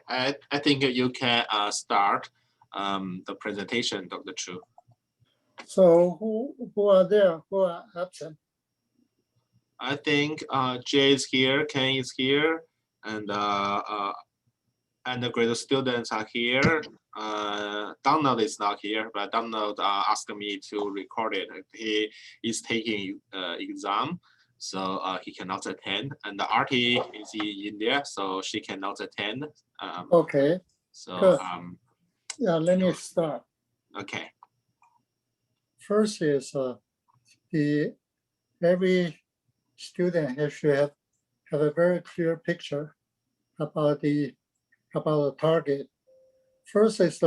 I think you can start the presentation, Dr. Chu. So who are there? Who are absent? I think Jay is here, Ken is here, and undergraduate students are here. Donald is not here, but Donald asked me to record it. He is taking exam, so he cannot attend. And the Artie is in India, so she cannot attend. Okay. So good. Yeah, let me start. Okay. First is every student should have a very clear picture about the target. First is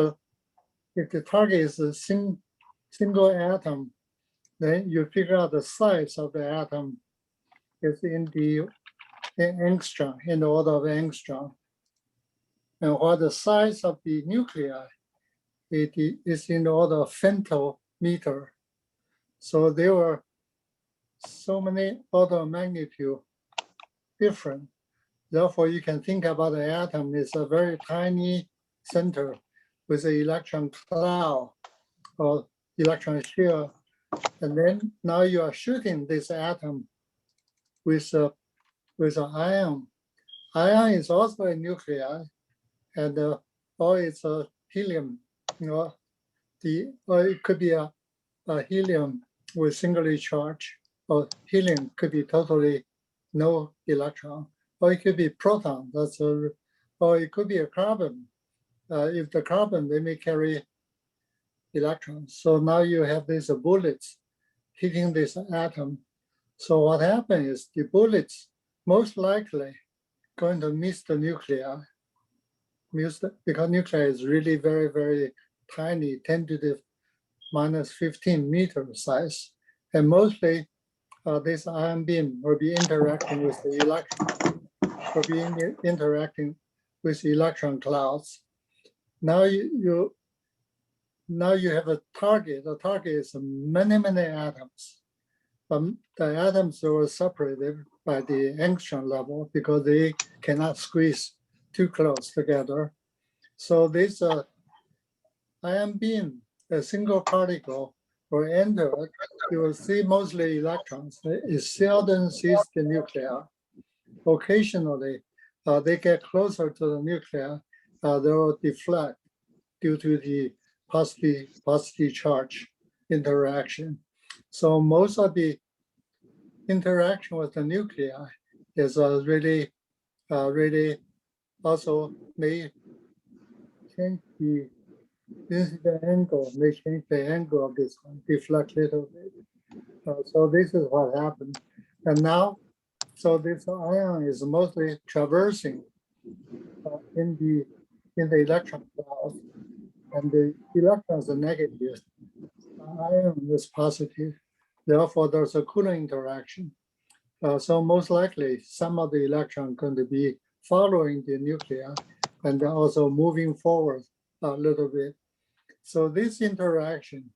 if the target is a single atom, then you figure out the size of the atom is in angstrom, in the order of angstrom. And while the size of the nuclei, it is in the order of femtometer. So there were so many order of magnitude different. Therefore, you can think about the atom as a very tiny center with an electron cloud or electron shell. And then now you are shooting this atom with an ion. Ion is also a nuclei, and or it's a helium, or it could be a helium with singly charged, or helium could be totally no electron, or it could be proton. Or it could be a carbon. If the carbon, they may carry electrons. So now you have these bullets hitting this atom. So what happens is the bullets most likely going to miss the nuclei, because nuclei is really very, very tiny, 10 to the minus 15 meter size. And mostly this ion beam will be interacting with the electron, will be interacting with electron clouds. Now you have a target. The target is many, many atoms. The atoms were separated by the angstrom level because they cannot squeeze too close together. So this ion beam, a single particle, will enter. You will see mostly electrons. It seldom sees the nuclei. Occasionally, they get closer to the nuclei. They will deflect due to the positive charge interaction. So most of the interaction with the nuclei is really also may change the incident angle, may change the angle of this one, deflect a little bit. So this is what happened. And now, so this ion is mostly traversing in the electron cloud, and the electrons are negative. Ion is positive. Therefore, there's a Coulomb interaction. So most likely, some of the electron going to be following the nuclei and also moving forward a little bit. So this interaction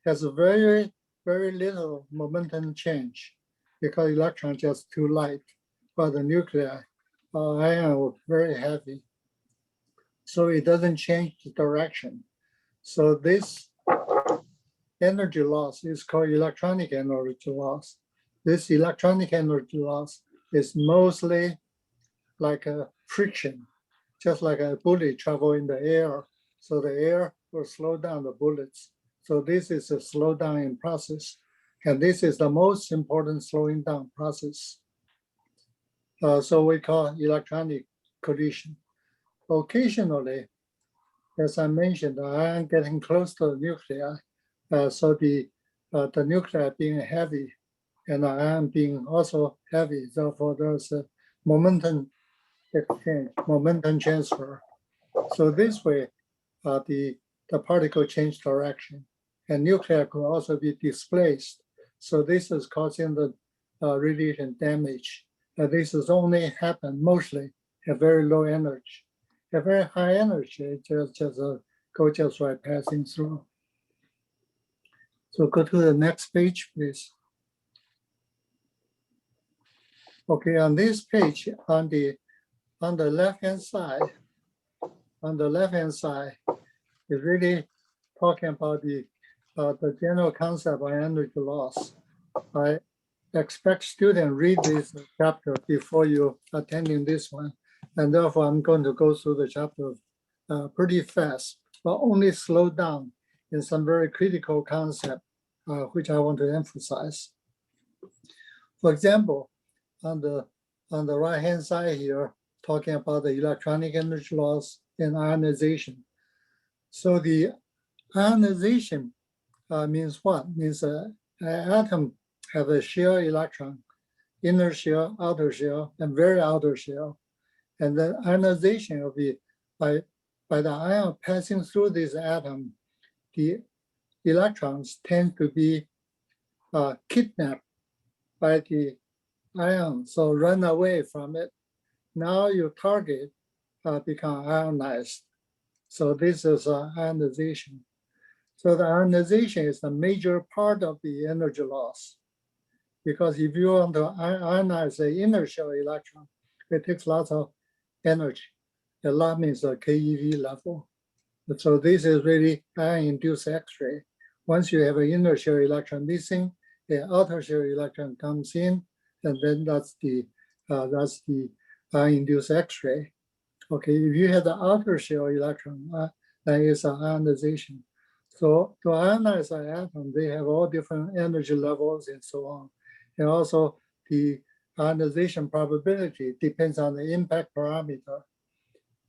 has a very, very little momentum change because electrons just too light, but the nuclei ion are very heavy. So it doesn't change the direction. So this energy loss is called electronic energy loss. This electronic energy loss is mostly like a friction, just like a bullet travel in the air. So the air will slow down the bullets. So this is a slow down in process. And this is the most important slowing down process. So we call electronic collision. Occasionally, as I mentioned, the ion getting close to the nuclei. So the nuclei being heavy and the ion being also heavy. Therefore, there's a momentum exchange, momentum transfer. So this way, the particle change direction, and nuclei could also be displaced. So this is causing the radiation damage. This is only happen mostly at very low energy. At very high energy, it just go just right passing through. So go to the next page, please. Okay, on this page, on the left-hand side, on the left-hand side is really talking about the general concept of energy loss. I expect students read this chapter before you attending this one, and therefore I'm going to go through the chapter pretty fast, but only slow down in some very critical concept, which I want to emphasize. For example, on the right-hand side here, talking about the electronic energy loss and ionization. So the ionization means what? Means an atom have a shell electron, inner shell, outer shell, and very outer shell. And the ionization of the by the ion passing through this atom, the electrons tend to be kidnapped by the ion, so run away from it. Now your target become ionized. So this is ionization. So the ionization is a major part of the energy loss, because if you want to ionize the inner shell electron, it takes lots of energy. A lot means a keV level. So this is really ion-induced X-ray. Once you have an inner shell electron missing, the outer shell electron comes in, and then that's the ion-induced X-ray. Okay, if you have the outer shell electron, then it's an ionization. So to ionize an atom, they have all different energy levels and so on. And also the ionization probability depends on the impact parameter.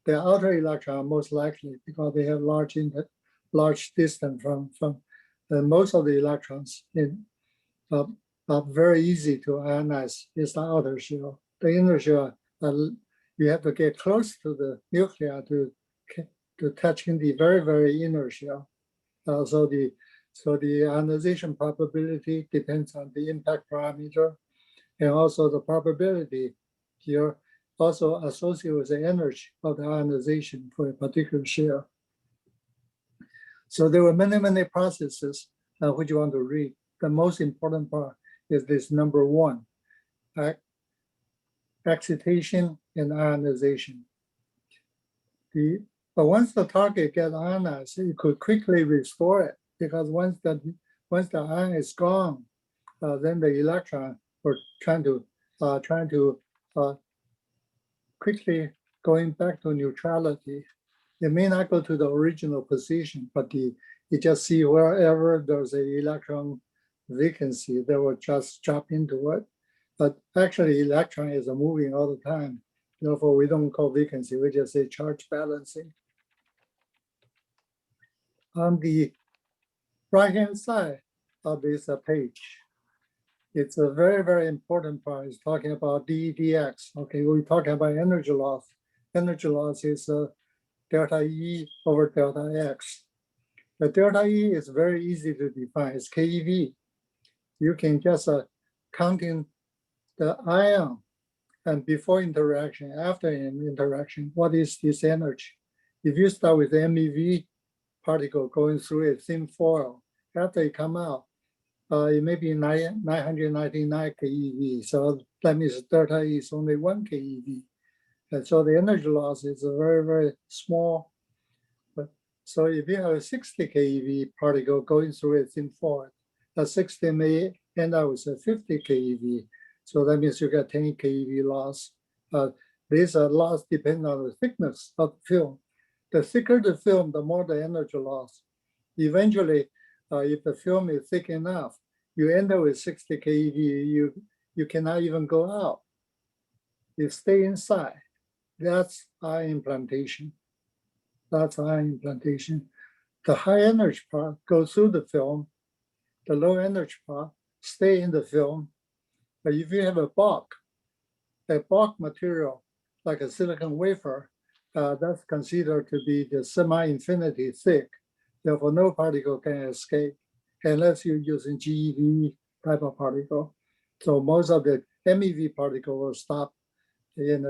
The outer electron most likely, because they have large distance from most of the electrons are very easy to ionize is the outer shell. The inner shell, you have to get close to the nuclei to touch in the very, very inner shell. So the ionization probability depends on the impact parameter, and also the probability here also associated with the energy of the ionization for a particular shell. So there were many processes which you want to read. The most important part is this number one, excitation and ionization. But once the target gets ionized, you could quickly restore it, because once the ion is gone, then the electron are trying to quickly going back to neutrality. It may not go to the original position, but you just see wherever there's an electron vacancy, they will just drop into it. But actually, electron is moving all the time. Therefore, we don't call vacancy, we just say charge balancing. On the right-hand side of this page, it's a very important part. It's talking about dEdx. Okay, we're talking about energy loss. Energy loss is delta E over delta X. The delta E is very easy to define. It's keV. You can just counting the ion and before interaction, after an interaction, what is this energy? If you start with MEV particle going through a thin foil, after it come out, it may be 999 keV. So that means delta E is only 1 keV. And so the energy loss is very small. But so if you have a 60 keV particle going through a thin foil, that 60 may end up with a 50 keV. So that means you get 10 keV loss. This loss depends on the thickness of the film. The thicker the film, the more the energy loss. Eventually, if the film is thick enough, you end up with 60 keV, you cannot even go out. You stay inside. That's ion implantation. That's ion implantation. The high energy part goes through the film. The low energy part stay in the film. But if you have a bulk material, like a silicon wafer, that's considered to be the semi-infinity thick. Therefore, no particle can escape unless you're using GeV type of particle. So most of the MEV particle will stop in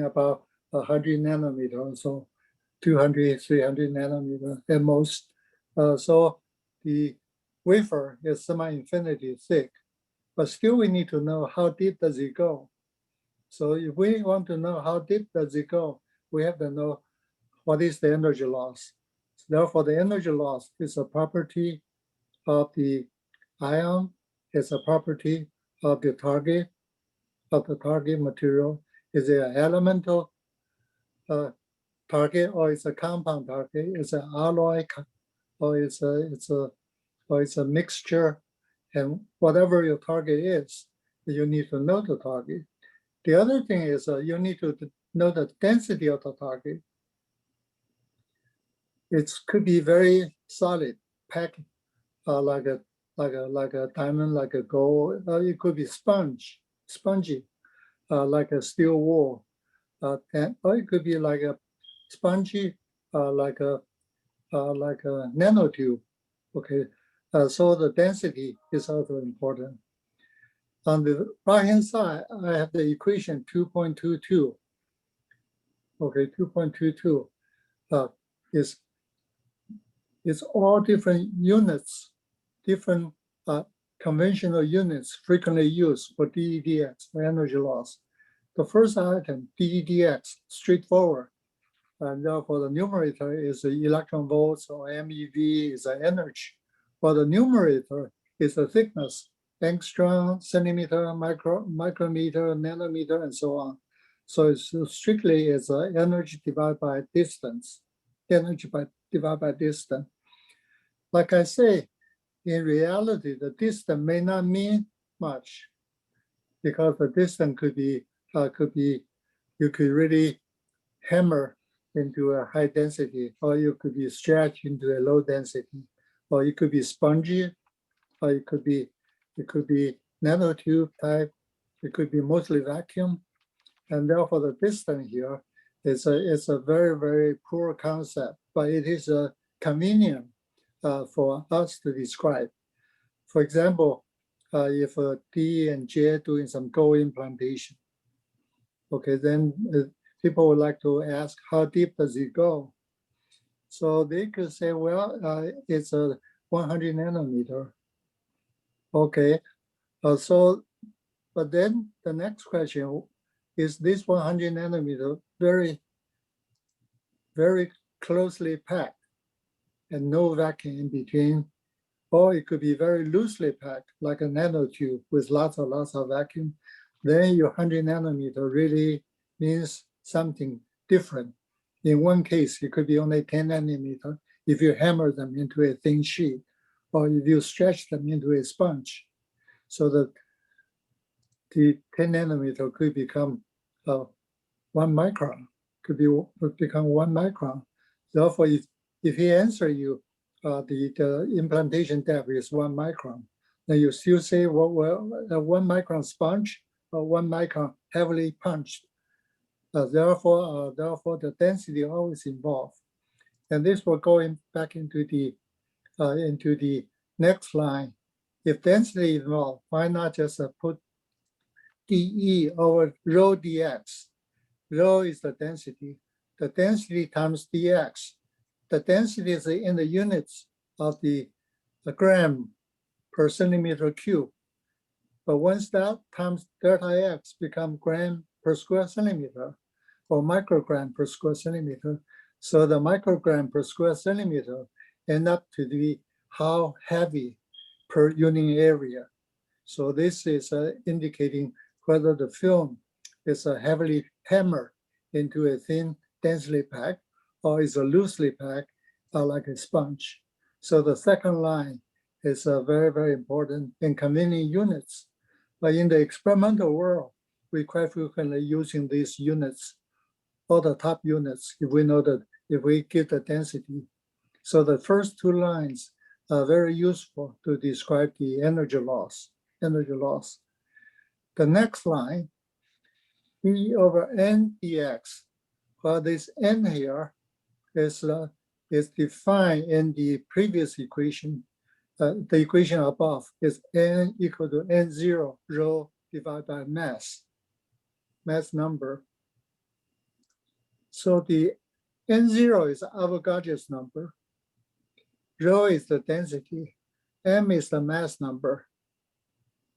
about 100 nanometer or so, 200, 300 nanometer at most. So the wafer is semi-infinity thick, but still we need to know how deep does it go. So if we want to know how deep does it go, we have to know what is the energy loss? So therefore, the energy loss is a property of the ion, is a property of the target material. Is it an elemental target, or it's a compound target? It's an alloy, or it's a mixture, and whatever your target is, you need to know the target. The other thing is you need to know the density of the target. It could be very solid, packed like a diamond, like a gold. It could be spongy, like a steel wool, or it could be like a spongy, like a nanotube. Okay, so the density is also important. On the right-hand side, I have the equation 2.22. Okay, 2.22 is all different units, different conventional units frequently used for DEDX, for energy loss. The first item, DEDX, straightforward. And therefore the numerator is the electron volts, or MeV is the energy. For the numerator is the thickness, angstrom, centimeter, micrometer, nanometer, and so on. So it's strictly it's energy divided by distance, divided by distance. Like I say, in reality, the distance may not mean much, because the distance could be you could really hammer into a high density, or you could be stretched into a low density, or it could be spongy, or it could be nanotube type, it could be mostly vacuum, and therefore the distance here is a very, very poor concept, but it is convenient for us to describe. For example, if D and J doing some gold implantation, okay, then people would like to ask, how deep does it go? So they could say, well, it's a 100 nanometer. Okay, but then the next question is, this 100 nanometer very, very closely packed and no vacuum in between, or it could be very loosely packed, like a nanotube with lots of vacuum. Then your 100 nanometer really means something different. In one case, it could be only 10 nanometer if you hammer them into a thin sheet, or if you stretch them into a sponge. So that the 10 nanometer could become 1 micron, could become 1 micron. Therefore, if he answer you, the implantation depth is 1 micron, then you still say, well, a 1 micron sponge or 1 micron heavily punched. Therefore, the density always involved. And this will go back into the next line. If density involved, why not just put dE over rho dx? Rho is the density. The density times dx. The density is in the units of the gram per centimeter cube. But once that times delta x become gram per square centimeter, or microgram per square centimeter. So the microgram per square centimeter end up to be how heavy per unit area. So this is indicating whether the film is heavily hammered into a thin, densely packed, or is a loosely packed, like a sponge. So the second line is very, very important in convenient units. But in the experimental world, we quite frequently using these units, all the top units, if we know that, if we give the density. So the first two lines are very useful to describe the energy loss. The next line, E over N dx, well, this N here is defined in the previous equation. The equation above is N equal to N0 rho divided by mass number. So the N0 is Avogadro's number. Rho is the density. M is the mass number.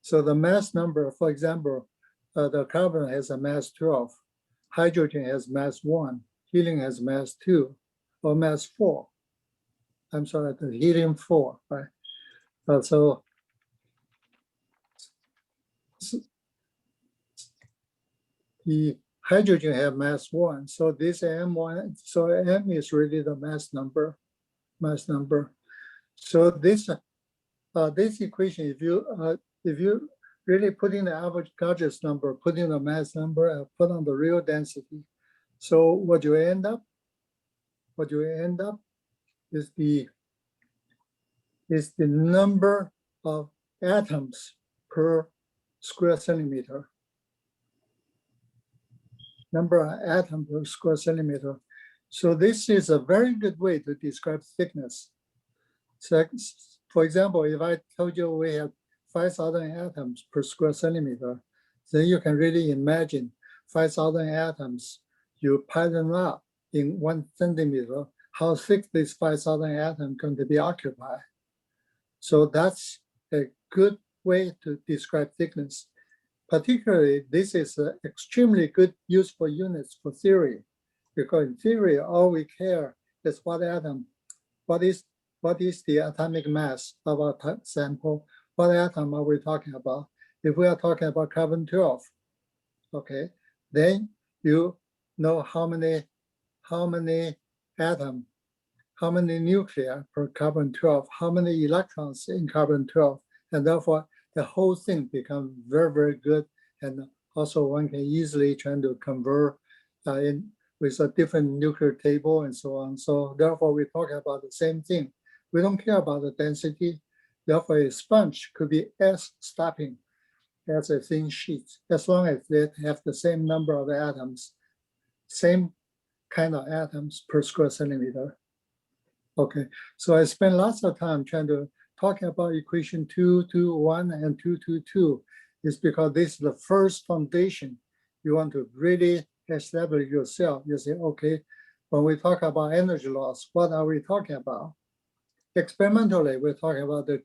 So the mass number, for example, the carbon has a mass 12. Hydrogen has mass 1. helium has mass 2 or mass 4. I'm sorry, the helium 4, right? So the hydrogen have mass 1. So this M1, so M is really the mass number. So this equation, if you really put in the Avogadro's number, put in the mass number, and put on the real density, so what you end up is the number of atoms per square centimeter. Number of atoms per square centimeter. So this is a very good way to describe thickness. So, for example, if I told you we have 5,000 atoms per square centimeter, then you can really imagine 5,000 atoms, you pile them up in 1 centimeter, how thick this 5,000 atoms going to be occupied. So that's a good way to describe thickness. Particularly, this is an extremely good useful units for theory, because in theory, all we care is what is the atomic mass of our sample, what atom are we talking about? If we are talking about carbon-12, okay, then you know how many atoms, how many nuclei per carbon-12, how many electrons in carbon-12, and therefore the whole thing becomes very, very good. And also one can easily try to convert in with a different nuclear table and so on. So therefore we talk about the same thing. We don't care about the density. Therefore a sponge could be as stopping as a thin sheet, as long as they have the same number of atoms, same kind of atoms per square centimeter. Okay, so I spent lots of time trying to talk about equation 221 and 222 is because this is the first foundation you want to really establish yourself. You say, okay, when we talk about energy loss, what are we talking about? Experimentally, we're talking about the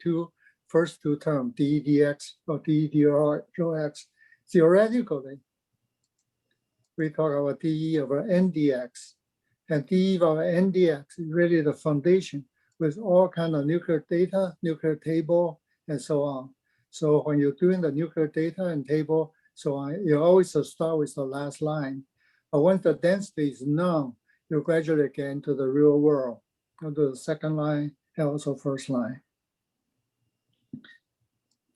first two terms, dE dx or dE rho x. Theoretically, we talk about dE over n dx. And dE over n dx is really the foundation with all kind of nuclear data, nuclear table, and so on. So when you're doing the nuclear data and table, so on, you always start with the last line. But once the density is known, you gradually get into the real world, go to the second line and also first line.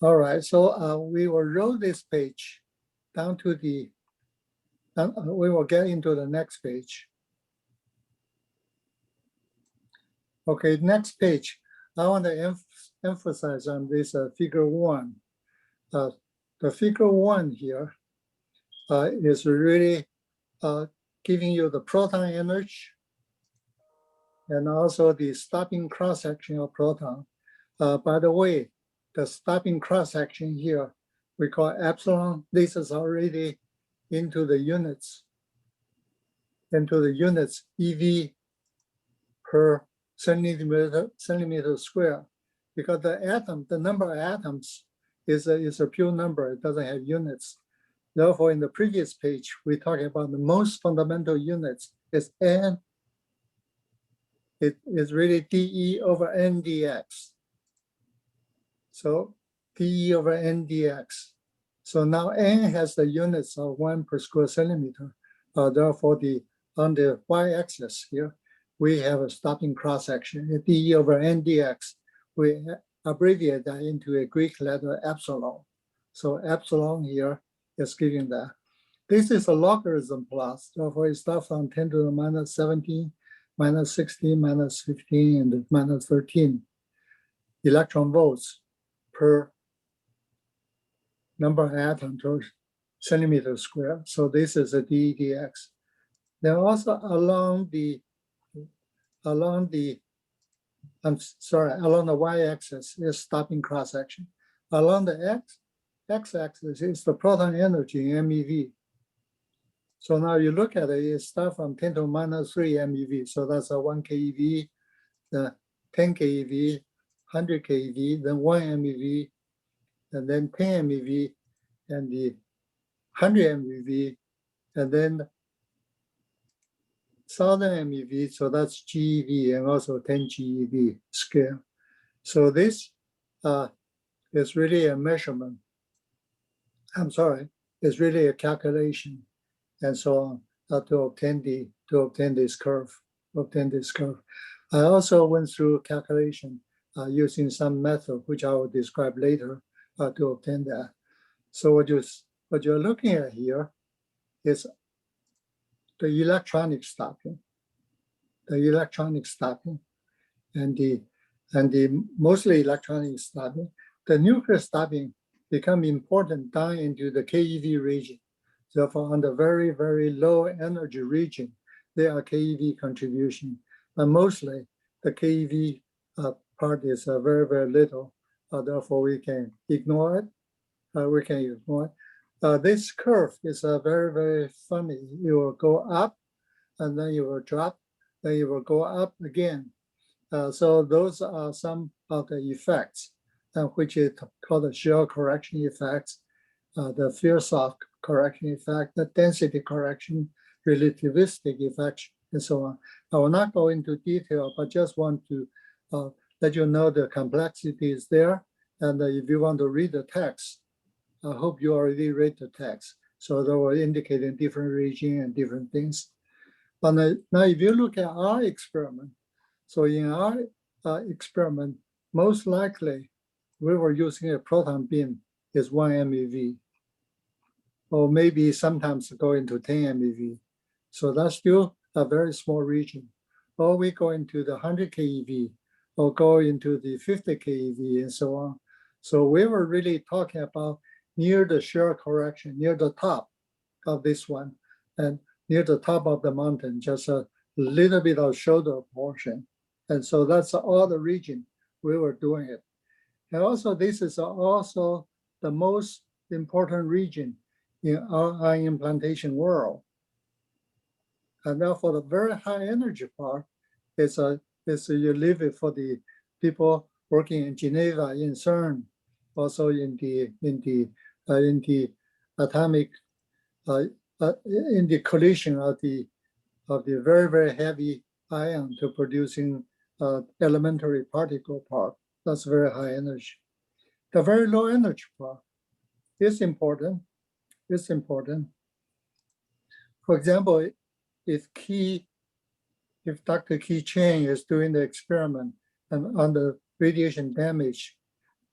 All right, so we will roll this page down to the, we will get into the next page. Okay, next page. I want to emphasize on this figure 1. The figure 1 here is really giving you the proton energy and also the stopping cross-section of proton. By the way, the stopping cross-section here, we call epsilon. This is already into the units EV per centimeter square, because the number of atoms is a pure number. It doesn't have units. Therefore, in the previous page, we talked about the most fundamental units is n. It is really dE over n dx. So dE over n dx. So now n has the units of 1 per square centimeter. Therefore, on the y-axis here, we have a stopping cross-section, dE over n dx. We abbreviate that into a Greek letter epsilon. So epsilon here is giving that. This is a logarithm plot. Therefore, it starts from 10 to the minus 17, minus 16, minus 15, and minus 13 electron volts per number of atoms per centimeter square. So this is a dE dx. Then also along the y-axis is stopping cross-section. Along the x-axis is the proton energy in MeV. So now you look at it, it starts from 10 to minus 3 MeV. So that's a 1 keV, the 10 keV, 100 keV, then 1 MeV, and then 10 MeV, and the 100 MeV, and then 1000 MeV, so that's GeV and also 10 GeV scale. So this is really a measurement. I'm sorry, it's really a calculation and so on to obtain this curve. I also went through calculation using some method, which I will describe later to obtain that. So what you're looking at here is the electronic stopping, and the mostly electronic stopping. The nuclear stopping become important down into the KeV region. Therefore, on the very, very low energy region, there are KeV contribution, but mostly the KeV part is very, very little. Therefore, we can ignore it. This curve is very, very funny. You will go up, and then you will drop, then you will go up again. So those are some of the effects, which is called the shear correction effects, the Firsoff correction effect, the density correction, relativistic effect, and so on. I will not go into detail, but just want to let you know the complexity is there. And if you want to read the text, I hope you already read the text. So they will indicate in different region and different things. But now, if you look at our experiment, so in our experiment, most likely we were using a proton beam is 1 MeV, or maybe sometimes going to 10 MeV. So that's still a very small region. Or we go into the 100 keV, or go into the 50 keV, and so on. So we were really talking about near the shear correction, near the top of this one, and near the top of the mountain, just a little bit of shoulder portion. And so that's all the region we were doing it. And also, this is also the most important region in our ion implantation world. And now for the very high energy part, it's you leave it for the people working in Geneva, in CERN, also in the atomic, in the collision of the very, very heavy ion to producing elementary particle part. That's very high energy. The very low energy part is important. It's important. For example, if Dr. Key Chen is doing the experiment and on the radiation damage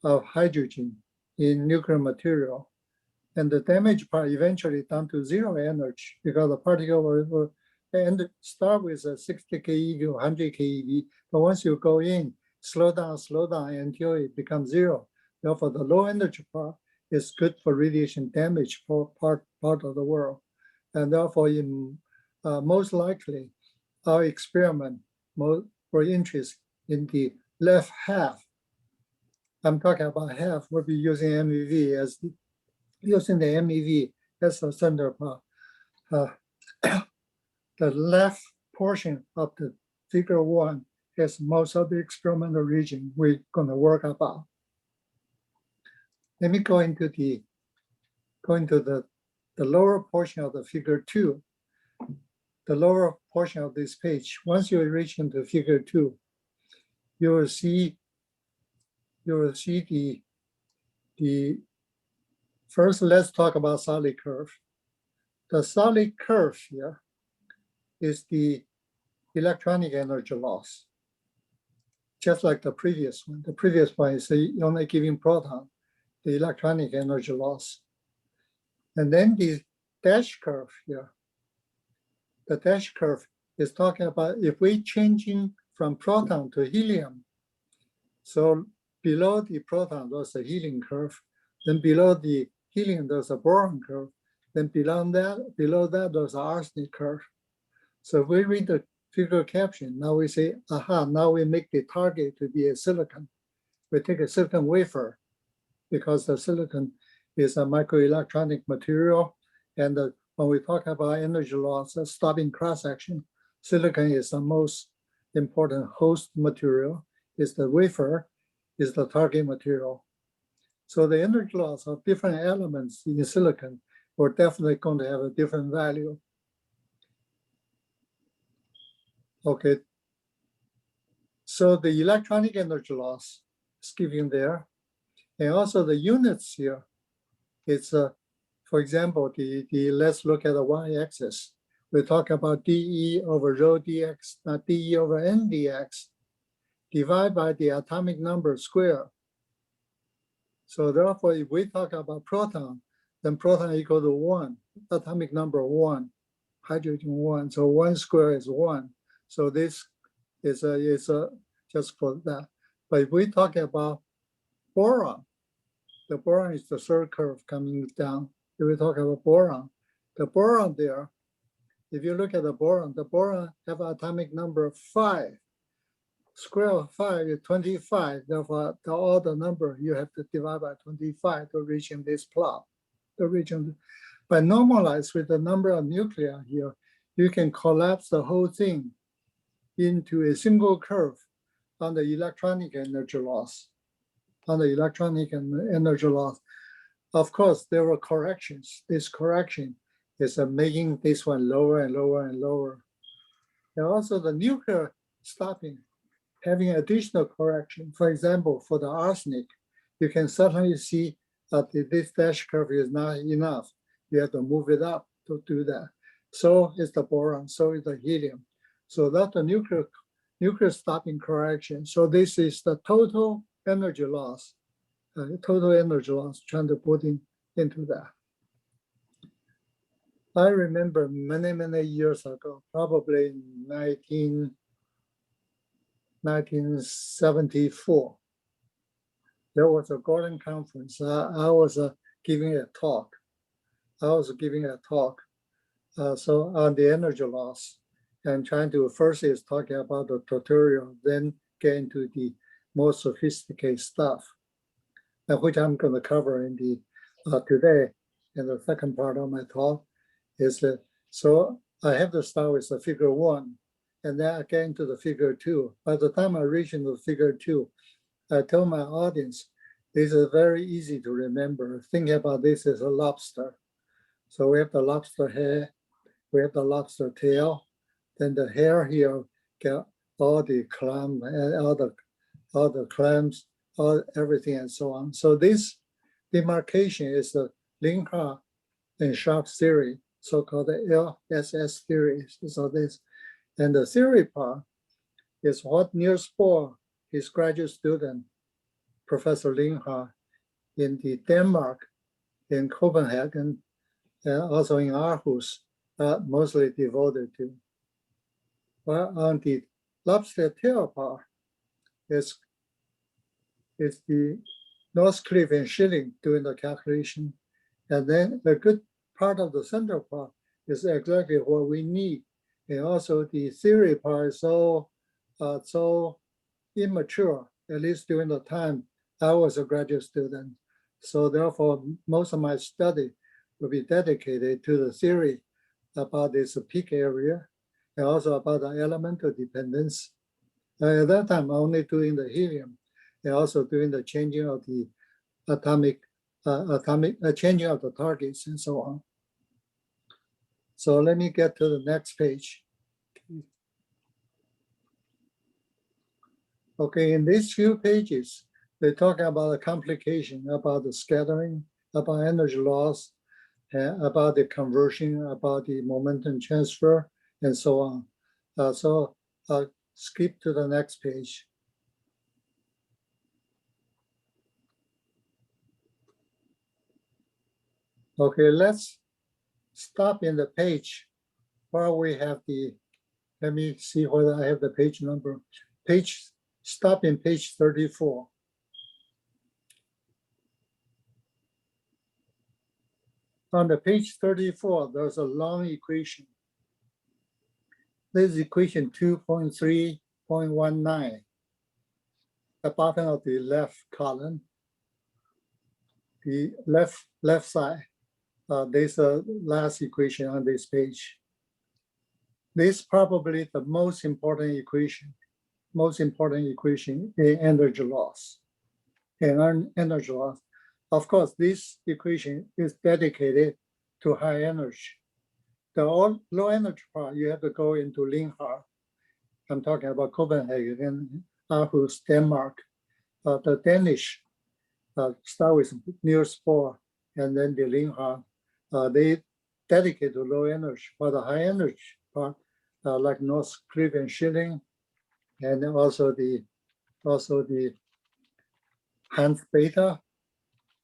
of hydrogen in nuclear material, and the damage part eventually down to zero energy because the particle will start with a 60 keV or 100 keV, but once you go in, slow down until it becomes zero. Therefore, the low energy part is good for radiation damage for part of the world. And therefore, most likely, our experiment were interested in the left half. I'm talking about half. We'll be using MeV as the center part. The left portion of the figure 1 is most of the experimental region we're going to work about. Let me go into the lower portion of the figure 2. The lower portion of this page. Once you reach into figure 2, you will see the first. Let's talk about solid curve. The solid curve here is the electronic energy loss, just like the previous one. The previous one is only giving proton, the electronic energy loss. And then the dash curve here. The dash curve is talking about if we changing from proton to helium. So below the proton, there's a helium curve. Then below the helium, there's a boron curve. Then below that, there's an arsenic curve. So if we read the figure caption, now we say, aha, now we make the target to be a silicon. We take a silicon wafer because the silicon is a microelectronic material. And when we talk about energy loss, stopping cross-section, silicon is the most important host material. Is the wafer, is the target material. So the energy loss of different elements in silicon, we're definitely going to have a different value. Okay. So the electronic energy loss is given there. And also the units here, it's, for example, let's look at the y-axis. We talk about dE over rho dx, not dE over n dx, divided by the atomic number square. So therefore, if we talk about proton, then proton equal to 1, atomic number 1, hydrogen 1. So 1 square is 1. So this is just for that. But if we talk about boron, the boron is the third curve coming down. If we talk about boron, the boron there, if you look at the boron have atomic number 5. Square of 5 is 25. Therefore, all the number you have to divide by 25 to reach in this plot. But normalized with the number of nuclei here, you can collapse the whole thing into a single curve on the electronic energy loss. Of course, there were corrections. This correction is making this one lower and lower and lower. And also the nuclear stopping, having additional correction. For example, for the arsenic, you can certainly see that this dash curve is not enough. You have to move it up to do that. So is the boron, so is the helium. So that's the nuclear stopping correction. So this is the total energy loss, trying to put into that. I remember many, many years ago, probably in 1974, there was a Gordon conference. I was giving a talk. So on the energy loss, and trying to first is talking about the tutorial, then get into the more sophisticated stuff, which I'm going to cover in the today. In the second part of my talk is that, so I have to start with the figure 1, and then I get into the figure 2. By the time I reach into figure 2, I told my audience, this is very easy to remember. Think about this as a lobster. So we have the lobster head, we have the lobster tail, then the hair here get all the clam and all the clams, everything and so on. So this demarcation is the Linhart and Sharp theory, so-called the LSS theory. So this, and the theory part is what Niels Bohr, his graduate student, Professor Linhart, in Denmark, in Copenhagen, and also in Aarhus, mostly devoted to. Well, on the lobster tail part is the Northcliffe and Schilling doing the calculation. And then the good part of the central part is exactly what we need. And also the theory part is so immature, at least during the time I was a graduate student. So therefore, most of my study will be dedicated to the theory about this peak area and also about the elemental dependence. At that time, I'm only doing the helium and also doing the changing of the changing of the targets and so on. So let me get to the next page. Okay, in these few pages, they talk about the complication, about the scattering, about energy loss, about the conversion, about the momentum transfer, and so on. So I'll skip to the next page. Okay, let's stop in the page where we have the, let me see whether I have the page number. Stop in page 34. On the page 34, there's a long equation. This is equation 2.3.19. The bottom of the left column, the left side. There's a last equation on this page. This is probably the most important equation in energy loss. Energy loss. Of course, this equation is dedicated to high energy. The low energy part, you have to go into Linhart. I'm talking about Copenhagen, Aarhus, Denmark. The Danish start with Niels Bohr and then the Linhart. They dedicate to low energy, but the high energy part, like North Cliff and Schilling, and also the Hans Bethe,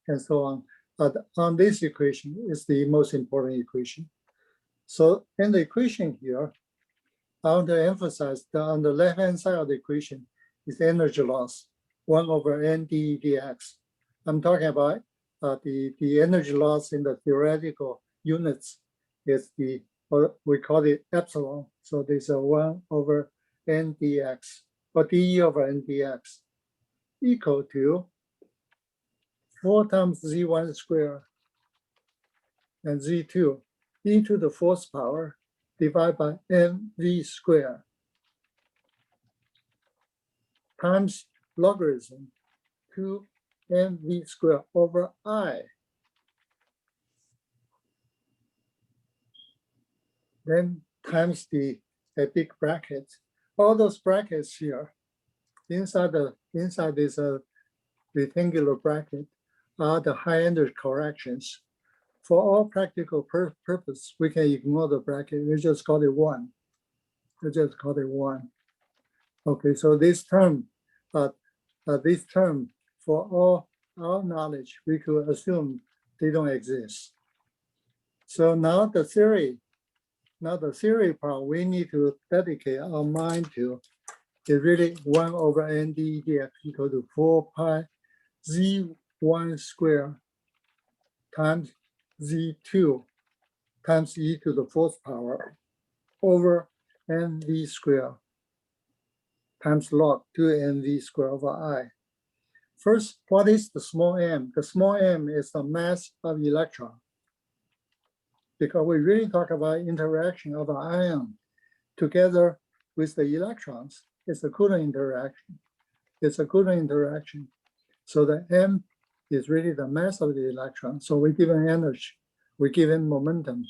and so on. But on this equation is the most important equation. So in the equation here, I want to emphasize that on the left-hand side of the equation is energy loss, 1 over n d dx. I'm talking about the energy loss in the theoretical units is or we call it epsilon. So there's a 1 over n dx, or dE over n dx, equal to 4 times z1 squared and z2 e to the 4th power divided by mv squared times logarithm 2 mv squared over I. Then times the big bracket. All those brackets here inside this rectangular bracket are the high energy corrections. For all practical purpose, we can ignore the bracket. We just call it 1. We just call it 1. Okay, so this term for all our knowledge, we could assume they don't exist. So now the theory part we need to dedicate our mind to is really 1 over n d dx equal to 4 pi z1 squared times z2 times e to the 4th power over mv squared times log 2mv squared over I. First, what is the small m? The small m is the mass of electron. Because we really talk about interaction of an ion together with the electrons. It's a Coulomb interaction. It's a Coulomb interaction. So the m is really the mass of the electron. So we give an energy, we give it momentum.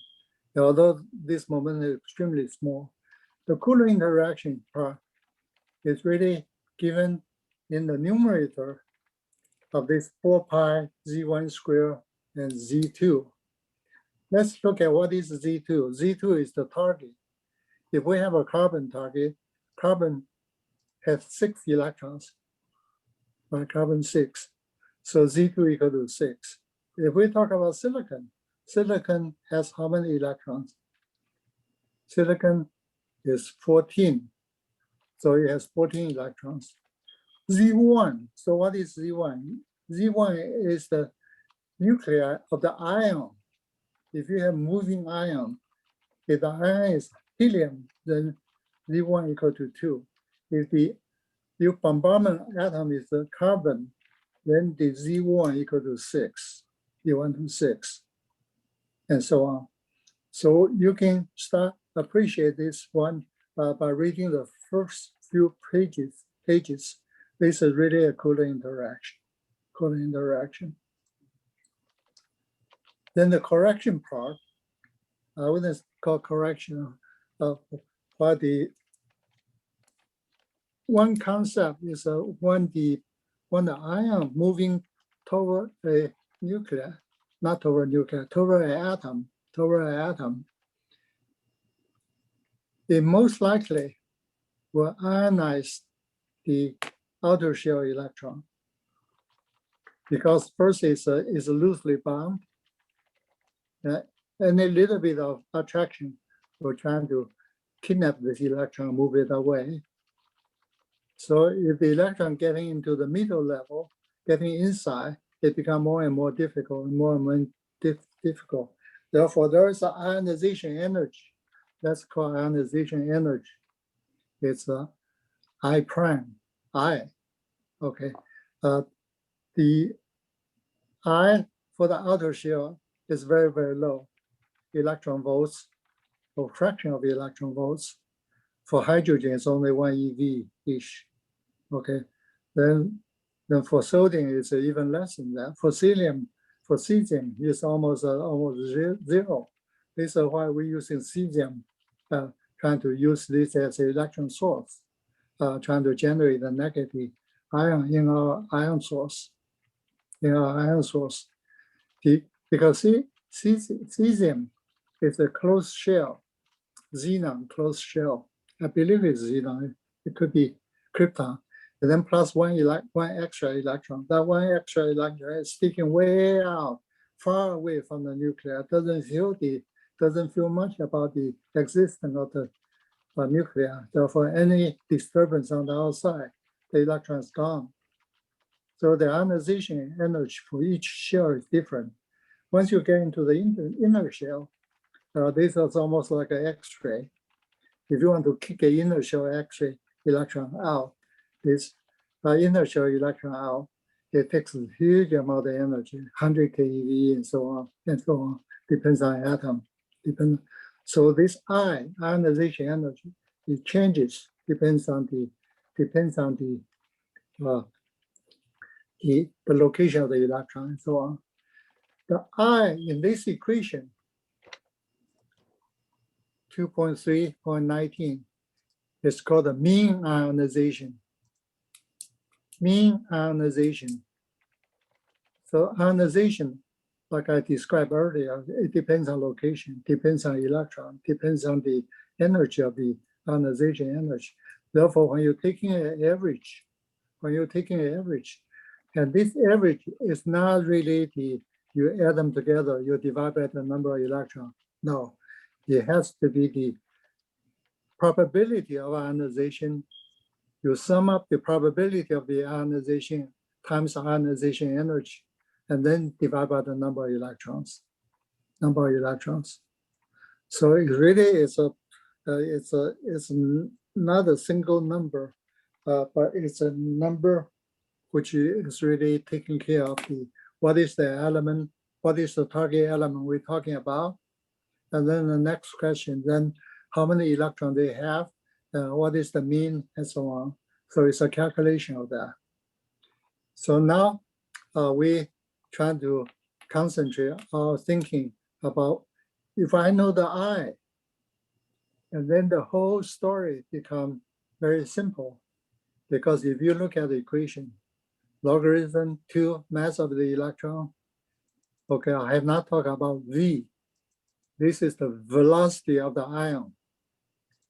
Although this momentum is extremely small, the Coulomb interaction part is really given in the numerator of this 4 pi z1 squared and z2. Let's look at what is z2. Z2 is the target. If we have a carbon target, carbon has 6 electrons, right? Carbon 6. So Z2 equal to 6. If we talk about silicon, silicon has how many electrons? Silicon is 14. So it has 14 electrons. Z1, so what is Z1? Z1 is the nuclei of the ion. If you have moving ion, if the ion is helium, then Z1 equal to 2. If your bombardment atom is the carbon, then the Z1 equal to 6, Z1 to 6, and so on. So you can start appreciate this one by reading the first few pages. This is really a Coulomb interaction. Then the correction part, I wouldn't call correction, but the one concept is when the ion moving toward a nuclear, not toward nuclear, toward an atom, it most likely will ionize the outer shell electron, because first it's loosely bound, and a little bit of attraction will try to kidnap this electron, move it away. So if the electron getting into the middle level, getting inside, it becomes more and more difficult and more difficult. Therefore, there is an ionization energy. That's called ionization energy. It's I prime, I. Okay. The I for the outer shell is very, very low. Electron volts, or fraction of electron volts. For hydrogen, it's only 1 eV-ish. Okay. Then for sodium, it's even less than that. For cesium, it's almost zero. This is why we're using cesium, trying to use this as an electron source. trying to generate a negative ion in our ion source. Because cesium is a closed shell, xenon closed shell. I believe it's xenon. It could be krypton. And then plus one extra electron. That one extra electron is sticking way out, far away from the nucleus. Doesn't feel much about the existence of the nucleus. Therefore, any disturbance on the outside, the electron is gone. So the ionization energy for each shell is different. Once you get into the inner shell, this is almost like an X-ray. If you want to kick an inner shell X-ray electron out, this inner shell electron out, it takes a huge amount of energy, 100 keV and so on, depends on atom. So this ionization energy, it changes, depends on the location of the electron and so on. The I in this equation, 2.3.19, is called the mean ionization. Mean ionization. So ionization, like I described earlier, it depends on location, depends on electron, depends on the energy of the ionization energy. Therefore, when you're taking an average, and this average is not really you add them together, you divide by the number of electrons. No, it has to be the probability of ionization. You sum up the probability of the ionization times ionization energy, and then divide by the number of electrons. So it really is it's not a single number, but it's a number which is really taking care of what is the element, what is the target element we're talking about, and then the next question, then how many electrons they have, what is the mean, and so on. So it's a calculation of that. So now we try to concentrate our thinking about, if I know the I, and then the whole story becomes very simple. Because if you look at the equation, logarithm 2 mass of the electron, okay, I have not talked about V. This is the velocity of the ion.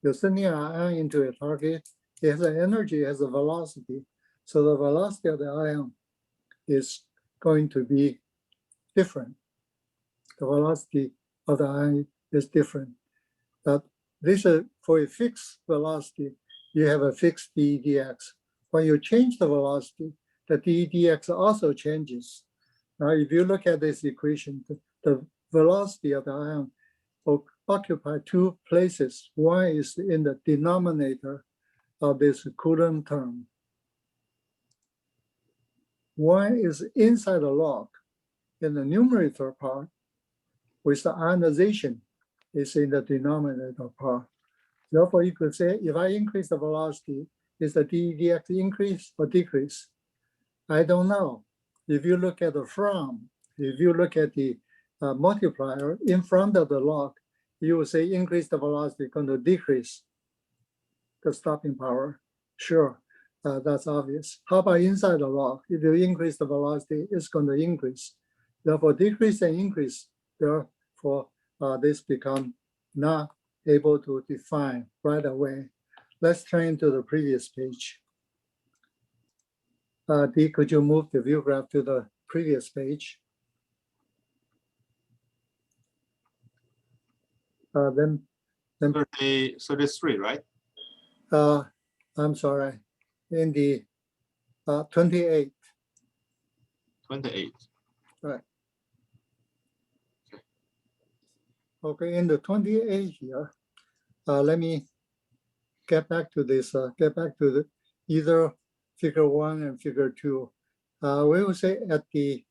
You're sending an ion into a target, it has an energy, it has a velocity. So the velocity of the ion is going to be different. The velocity of the ion is different. But this is for a fixed velocity, you have a fixed d dx. When you change the velocity, the d dx also changes. Now, if you look at this equation, the velocity of the ion will occupy two places. One is in the denominator of this Coulomb term. One is inside the log in the numerator part, with the ionization is in the denominator part. Therefore, you could say, if I increase the velocity, is the d dx increase or decrease? I don't know. If you look at the if you look at the multiplier in front of the log, you will say increase the velocity, going to decrease the stopping power. Sure, that's obvious. How about inside the log? If you increase the velocity, it's going to increase. Therefore, decrease and increase, therefore, this become not able to define right away. Let's turn to the previous page. Dee, could you move the view graph to the previous page? Then 33, right? I'm sorry, in the 28. 28. Right. Okay, in the 28 here, let me get back to this, get back to the either figure 1 and figure 2. We will say at the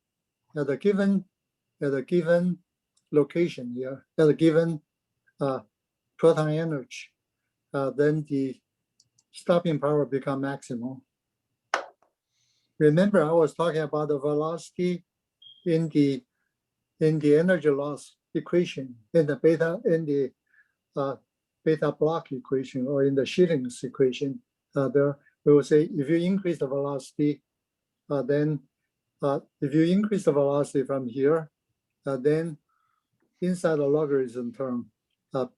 given location here, at a given proton energy, then the stopping power become maximum. Remember, I was talking about the velocity in the energy loss equation, in the beta block equation, or in the Schilling's equation. there we will say if you increase the velocity, then if you increase the velocity from here, then inside the logarithm term, now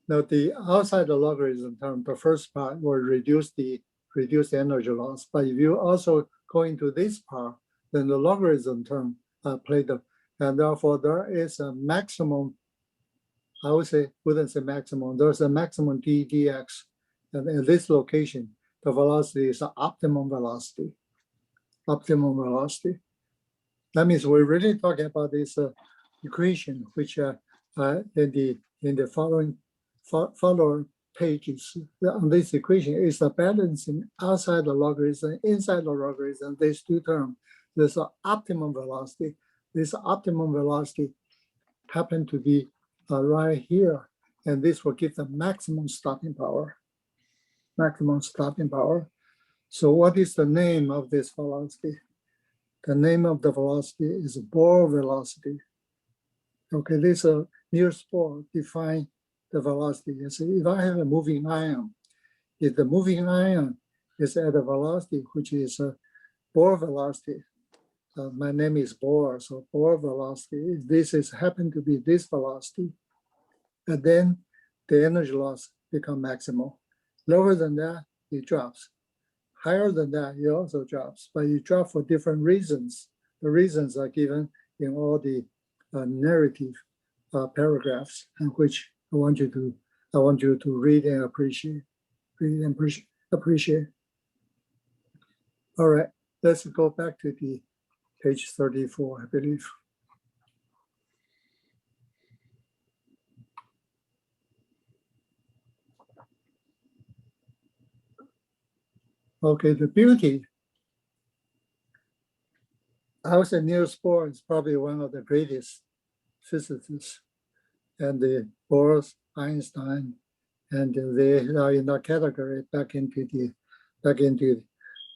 the outside the logarithm term, the first part will reduce the energy loss. But if you also go into this part, then the logarithm term and therefore there is a maximum. I wouldn't say maximum. There's a maximum dx, and at this location, the velocity is the optimum velocity. Optimum velocity. That means we're really talking about this equation, which in the following pages on this equation is the balancing outside the logarithm, inside the logarithm. These two terms. There's an optimum velocity. This optimum velocity happen to be right here, and this will give the maximum stopping power. Maximum stopping power. So what is the name of this velocity? The name of the velocity is Bohr velocity. Okay, this Niels Bohr define the velocity. You see, if I have a moving ion, if the moving ion is at a velocity which is Bohr velocity, my name is Bohr, so Bohr velocity, if this is happen to be this velocity, and then the energy loss become maximal. Lower than that, it drops. Higher than that, it also drops, but it drops for different reasons. The reasons are given in all the narrative paragraphs, in which I want you to read and appreciate. All right, let's go back to the page 34, I believe. Okay, the beauty. I would say Niels Bohr is probably one of the greatest physicists, and the Bohr, Einstein, and they are in that category back into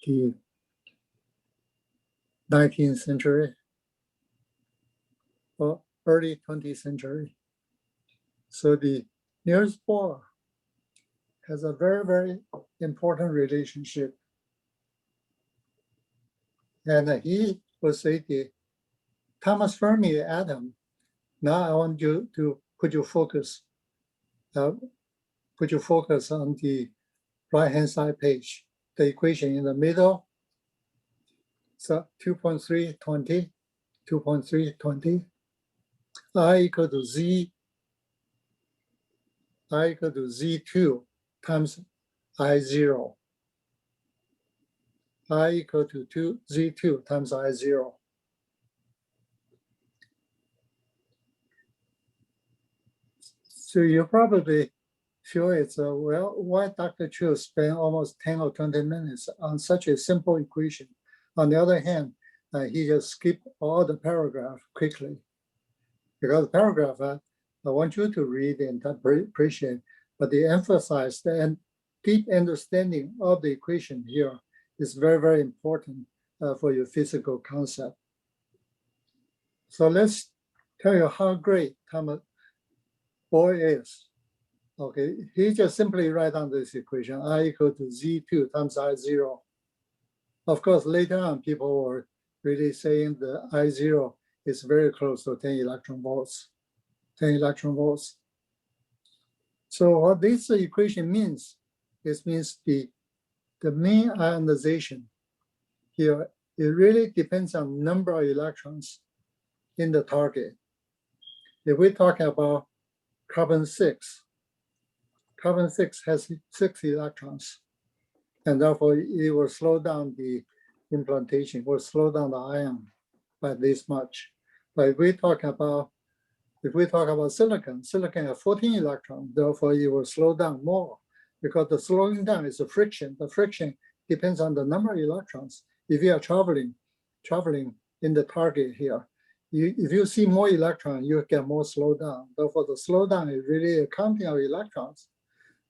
the 19th century or early 20th century. So the Niels Bohr has a very, very important relationship. And he will say the Thomas Fermi atom. Now I want you to put your focus on the right-hand side page. The equation in the middle. So 2.320, I equal to Z2 times I0. I equal to Z2 times I0. So you probably feel it's well, why Dr. Chu spent almost 10 or 20 minutes on such a simple equation? On the other hand, he just skipped all the paragraph quickly. Because the paragraph, I want you to read and appreciate, but the emphasized and deep understanding of the equation here is very, very important for your physical concept. So let's tell you how great Thomas Bohr is. Okay, he just simply write down this equation, I equal to Z2 times I0. Of course, later on, people were really saying the I0 is very close to 10 electron volts. 10 electron volts. So what this equation means, this means the mean ionization here, it really depends on number of electrons in the target. If we're talking about carbon-6 has 6 electrons, and therefore it will slow down the implantation, will slow down the ion by this much. But if we talk about silicon has 14 electrons, therefore it will slow down more, because the slowing down is the friction. The friction depends on the number of electrons. If you are traveling in the target here, if you see more electrons, you get more slowdown. Therefore, the slowdown is really a counting of electrons.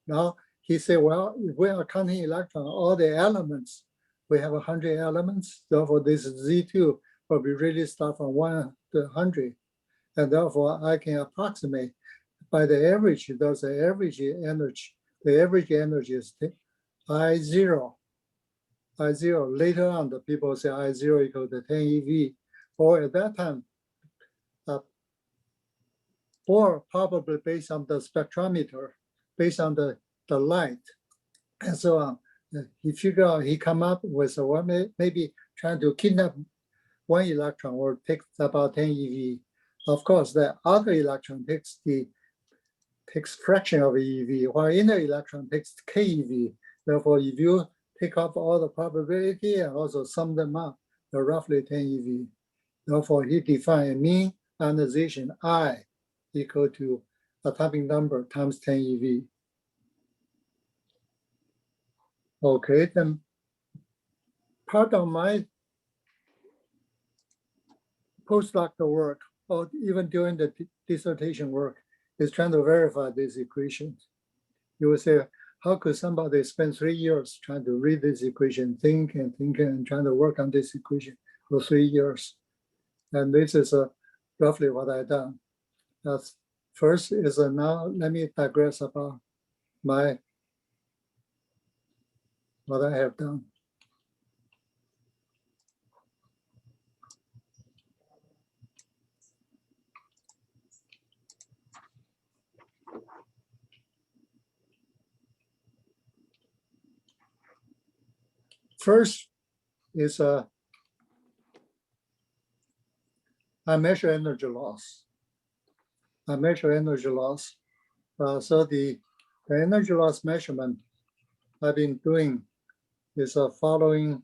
Now, he said, well, if we are counting electrons, all the elements, we have 100 elements. Therefore, this Z2 will be really start from 1 to 100. And therefore, I can approximate by the average, there's the average energy. The average energy is I0. I0. Later on, the people say I0 equal to 10 eV, or at that time, or probably based on the spectrometer, based on the light, and so on. He figured out, he come up with maybe trying to kidnap one electron or take about 10 eV. Of course, the other electron takes fraction of eV, while inner electron takes keV. Therefore, if you take off all the probability and also sum them up, they're roughly 10 eV. Therefore, he defined a mean ionization I equal to atomic number times 10 eV. Okay, then part of my postdoctoral work, or even during the dissertation work, is trying to verify these equations. You will say, how could somebody spend 3 years trying to read this equation, think and trying to work on this equation for 3 years? And this is roughly what I've done. That's first is now let me digress about what I have done. First is I measure energy loss. I measure energy loss. So the energy loss measurement I've been doing is following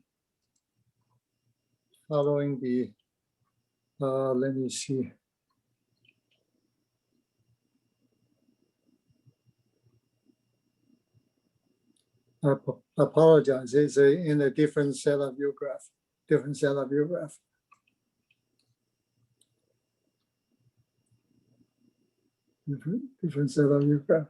the, let me see. I apologize, it's in a different set of view graph, different set of view graph. Different set of view graph.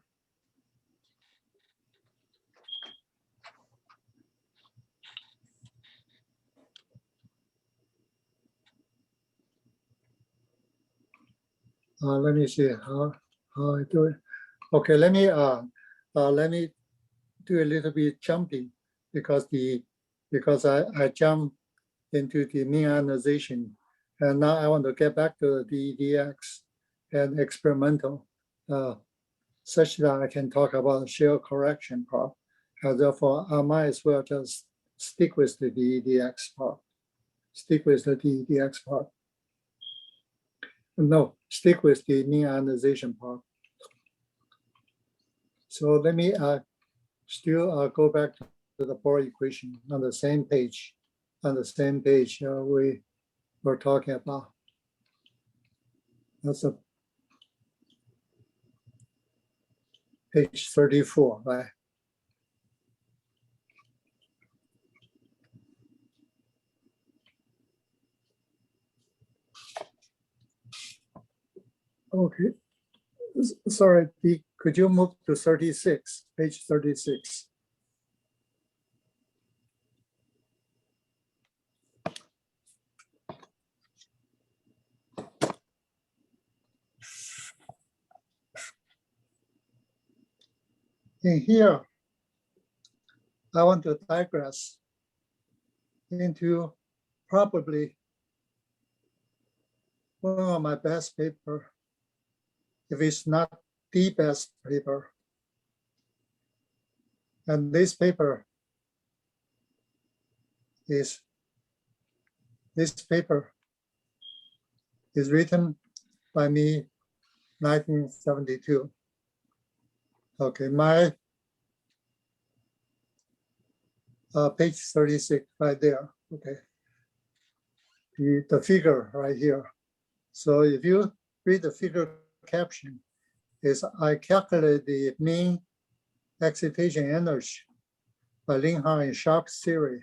Let me see how I do it. Okay, let me do a little bit jumping because I jump into the mean ionization, and now I want to get back to the DEDX and experimental, such that I can talk about the shear correction part. And therefore, I might as well just stick with the DEDX part. Stick with the DEDX part. No, stick with the mean ionization part. So let me still go back to the Bohr equation on the same page. On the same page we were talking about. That's page 34, right? Okay. Sorry, could you move to 36, page 36? In here, I want to digress into probably one of my best paper, if it's not the best paper. And this paper is written by me 1972. Okay, my page 36 right there. Okay, the figure right here. So if you read the figure caption, is I calculate the mean excitation energy by Linhart and Sharp's theory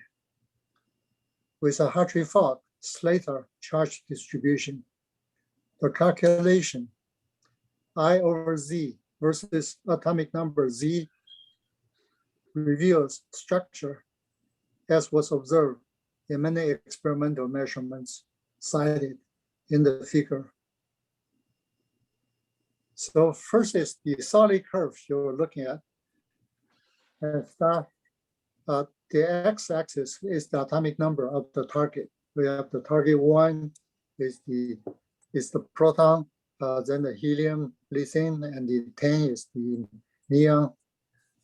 with a Hartree-Fock-Slater charge distribution. The calculation I over Z versus atomic number Z reveals structure as was observed in many experimental measurements cited in the figure. So first is the solid curve you're looking at. And start, the x-axis is the atomic number of the target. We have the target 1 is the proton, then the helium, lithium, and the 10 is the neon,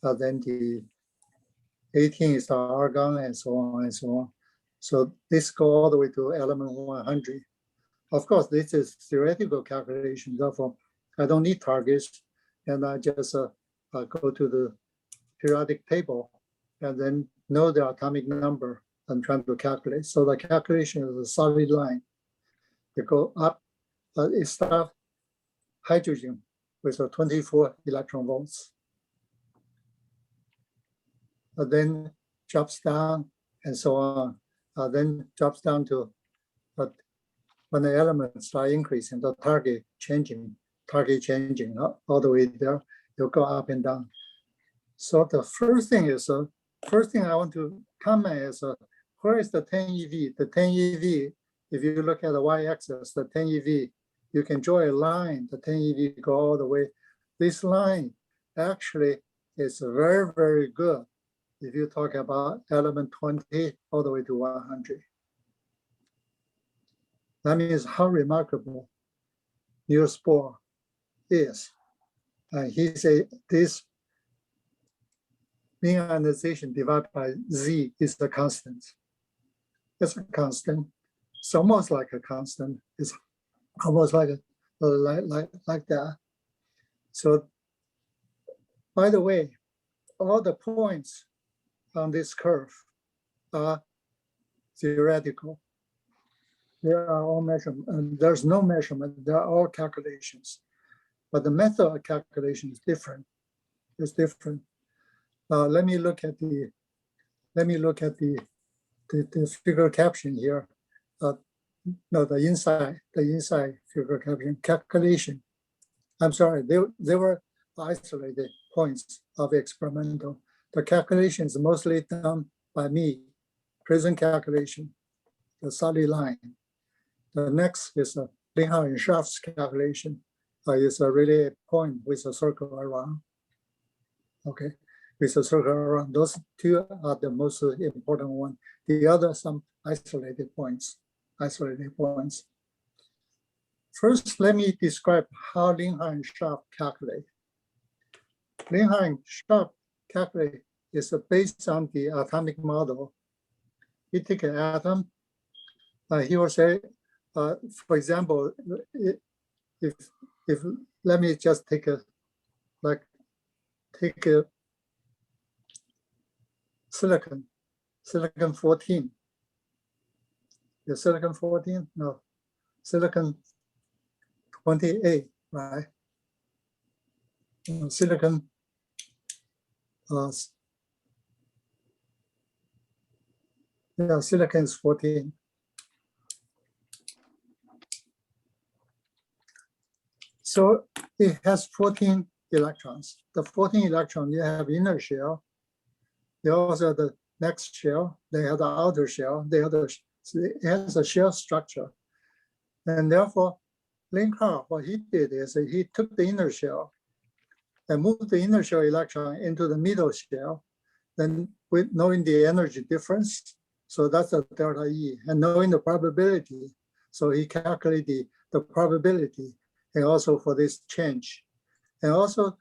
then the 18 is the argon, and so on and so on. So this go all the way to element 100. Of course, this is theoretical calculation. Therefore, I don't need targets, and I just go to the periodic table and then know the atomic number I'm trying to calculate. So the calculation is a solid line. You go up, it starts hydrogen with a 24 electron volts. Then drops down and so on. Then drops down to when the elements start increasing, the target changing all the way there, you'll go up and down. So the first thing I want to comment is where is the 10 eV? The 10 eV, if you look at the y-axis, the 10 eV, you can draw a line, the 10 eV go all the way. This line actually is very, very good if you talk about element 20 all the way to 100. That means how remarkable Niels Bohr is. He said this mean ionization divided by Z is the constant. It's a constant. It's almost like a constant. It's almost like that. So, by the way, all the points on this curve are theoretical. They are all measurements, and there's no measurement. They're all calculations, but the method of calculation is different. It's different. Let me look at the figure caption here. No, the inside figure caption calculation. I'm sorry, they were isolated points of experimental. The calculation is mostly done by me, prism calculation, the solid line. The next is a Linhart and Schaaf's calculation. It's a really point with a circle around. Okay, with a circle around. Those two are the most important one. The other some isolated points. First, let me describe how Linhart and Schaaf calculate. Linhart and Schaaf calculate is based on the atomic model. You take an atom. He will say, for example, if let me just take a silicon 14. The silicon 14? No, silicon 28, right? Silicon silicon is 14. So it has 14 electrons. The 14 electrons, you have inner shell. You also have the next shell. They have the outer shell. So it has a shell structure. And therefore, Linhart, what he did is he took the inner shell and moved the inner shell electron into the middle shell. Then with knowing the energy difference, so that's a delta E, and knowing the probability, so he calculated the probability and also for this change. And also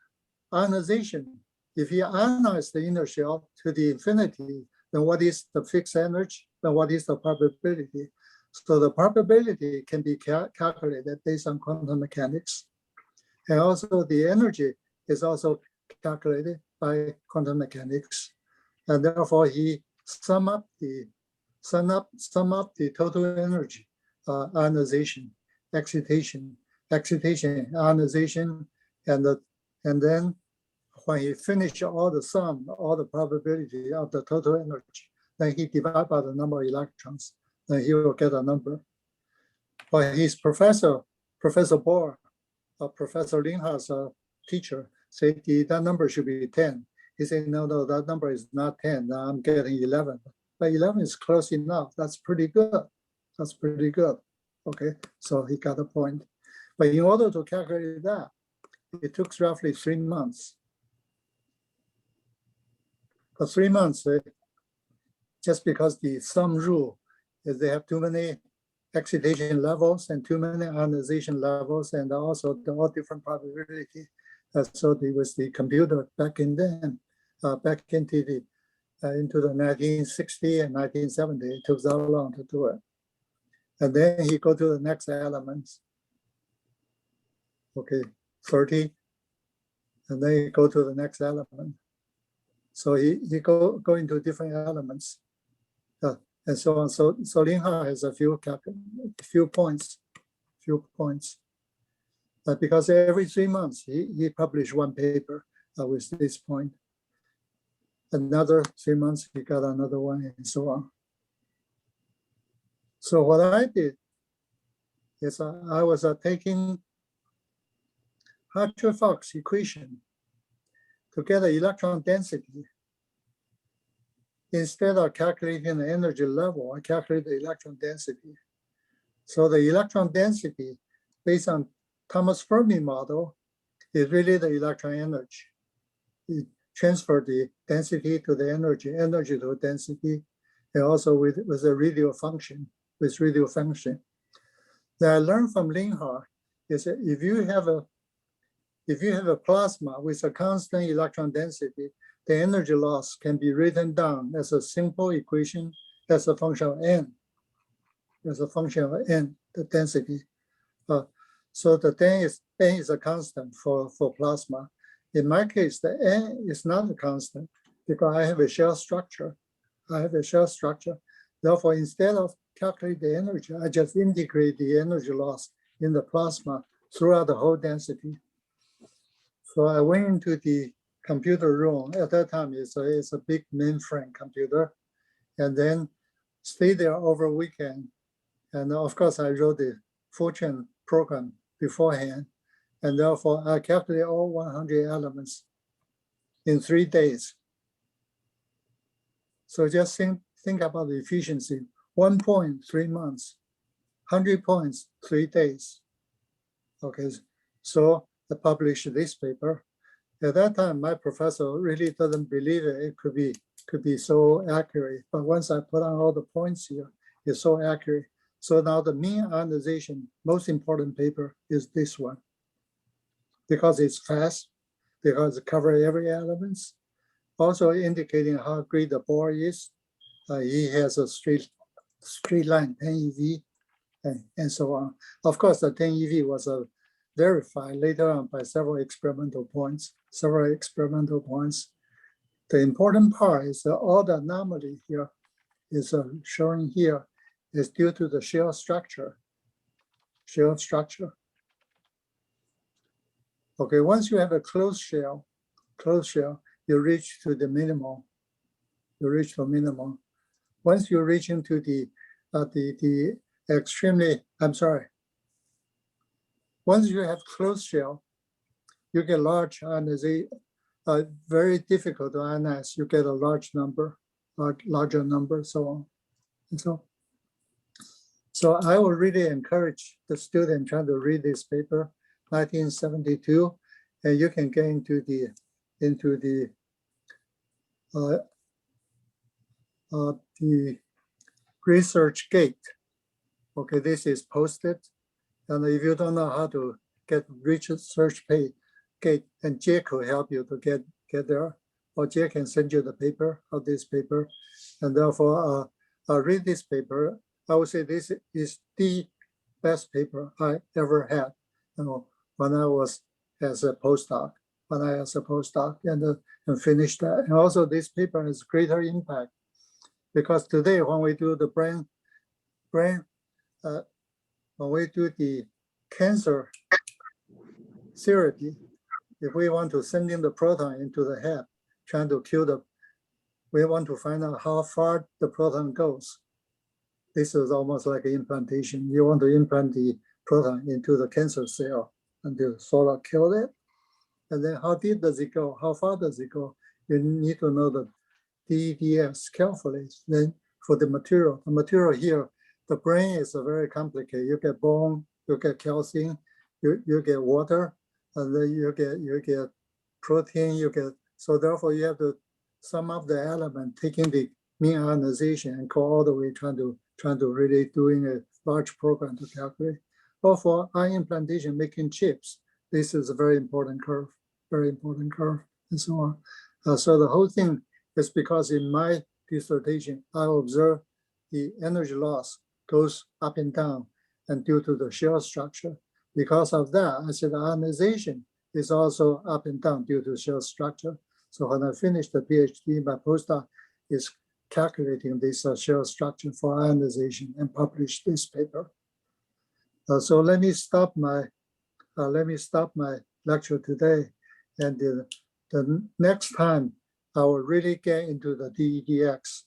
ionization. If you ionize the inner shell to the infinity, then what is the fixed energy? Then what is the probability? So the probability can be calculated based on quantum mechanics. And also the energy is also calculated by quantum mechanics. And therefore he sum up the total energy, ionization, excitation, ionization, and then when he finished all the sum, all the probability of the total energy, then he divided by the number of electrons, then he will get a number. But his professor, Professor Bohr, Professor Linhart's teacher, said that number should be 10. He said, no, that number is not 10. Now I'm getting 11. But 11 is close enough. That's pretty good. That's pretty good. Okay, so he got a point. But in order to calculate that, it took roughly 3 months. For 3 months, just because the thumb rule is they have too many excitation levels and too many ionization levels, and also the all different probability associated with the computer back in then, back into the 1960 and 1970. It took so long to do it. And then he go to the next elements. Okay, 30. And then he go to the next element. So he go into different elements. And so on. So Linhart has a few points. Because every 3 months he published one paper with this point. Another 3 months he got another one, and so on. So what I did is I was taking Hartree-Fock equation to get the electron density. Instead of calculating the energy level, I calculate the electron density. So the electron density based on Thomas Fermi model is really the electron energy. It transfer the density to the energy to density, and also with a radial function, That I learned from Linhart is that if you have a plasma with a constant electron density, the energy loss can be written down as a simple equation as a function of n, the density. So the n is a constant for plasma. In my case, the n is not a constant because I have a shell structure. Therefore, instead of calculate the energy, I just integrate the energy loss in the plasma throughout the whole density. So I went into the computer room. At that time, it's a big mainframe computer, and then stayed there over a weekend. And of course, I wrote the Fortran program beforehand, and therefore I calculated all 100 elements in 3 days. So just think about the efficiency. 1 point, 3 months, 100 points, 3 days. Okay, so I published this paper. At that time, my professor really doesn't believe it could be so accurate. But once I put on all the points here, it's so accurate. So now the mean ionization, most important paper is this one. Because it's fast, because it covers every element. Also indicating how great the Bohr is. He has a straight line 10 eV and so on. Of course, the 10 eV was verified later on by several experimental points. The important part is that all the anomaly here is showing here is due to the shell structure. Okay, once you have a closed shell, you reach to the minimum. Once you reach into the extremely, once you have closed shell, you get large ionization, very difficult to ionize. You get a larger number, so on. And so I would really encourage the student trying to read this paper, 1972, and you can get into the research gate. Okay, this is posted, and if you don't know how to get research gate, and Jay could help you to get there, or Jay can send you the paper of this paper, and therefore read this paper. I would say this is the best paper I ever had, when I was as a postdoc, and finished that. And also this paper has greater impact because today when we do the when we do the cancer therapy, if we want to send in the proton into the head, trying to kill we want to find out how far the proton goes. This is almost like an implantation. You want to implant the proton into the cancer cell and to sort of kill it. And then how deep does it go? How far does it go? You need to know the DDS carefully. Then for the material here, the brain is very complicated. You get bone, you get calcium, you get water, and then you get protein, so therefore you have to sum up the element, taking the mean ionization and go all the way trying to really doing a large program to calculate. Or for ion implantation, making chips, this is a very important curve, and so on. So the whole thing is because in my dissertation, I observe the energy loss goes up and down, and due to the shell structure. Because of that, I said ionization is also up and down due to shell structure. So when I finished the PhD, my postdoc is calculating this shell structure for ionization and published this paper. So let me stop my lecture today, and the next time I will really get into the DEDX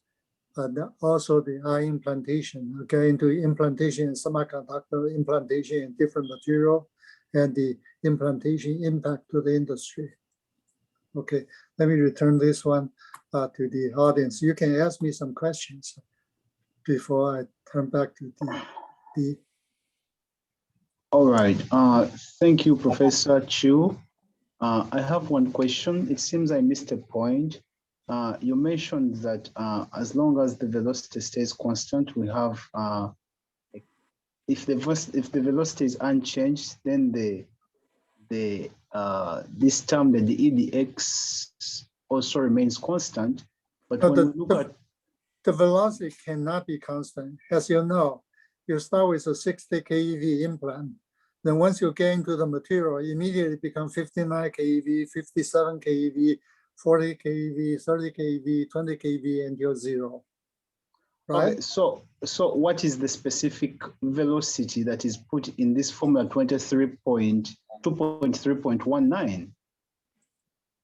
and also the ion implantation, get into implantation in semiconductor, implantation in different material, and the implantation impact to the industry. Okay, let me return this one to the audience. You can ask me some questions before I turn back to the. All right, thank you, Professor Chiu. I have one question. It seems I missed a point. You mentioned that as long as the velocity stays constant, we have, if the velocity is unchanged, then this term, the EDX also remains constant. But when we look at the velocity cannot be constant. As you know, you start with a 60 keV implant. Then once you get into the material, immediately become 59 keV, 57 keV, 40 keV, 30 keV, 20 keV, until zero. Right? Okay, so what is the specific velocity that is put in this formula 2.3.19?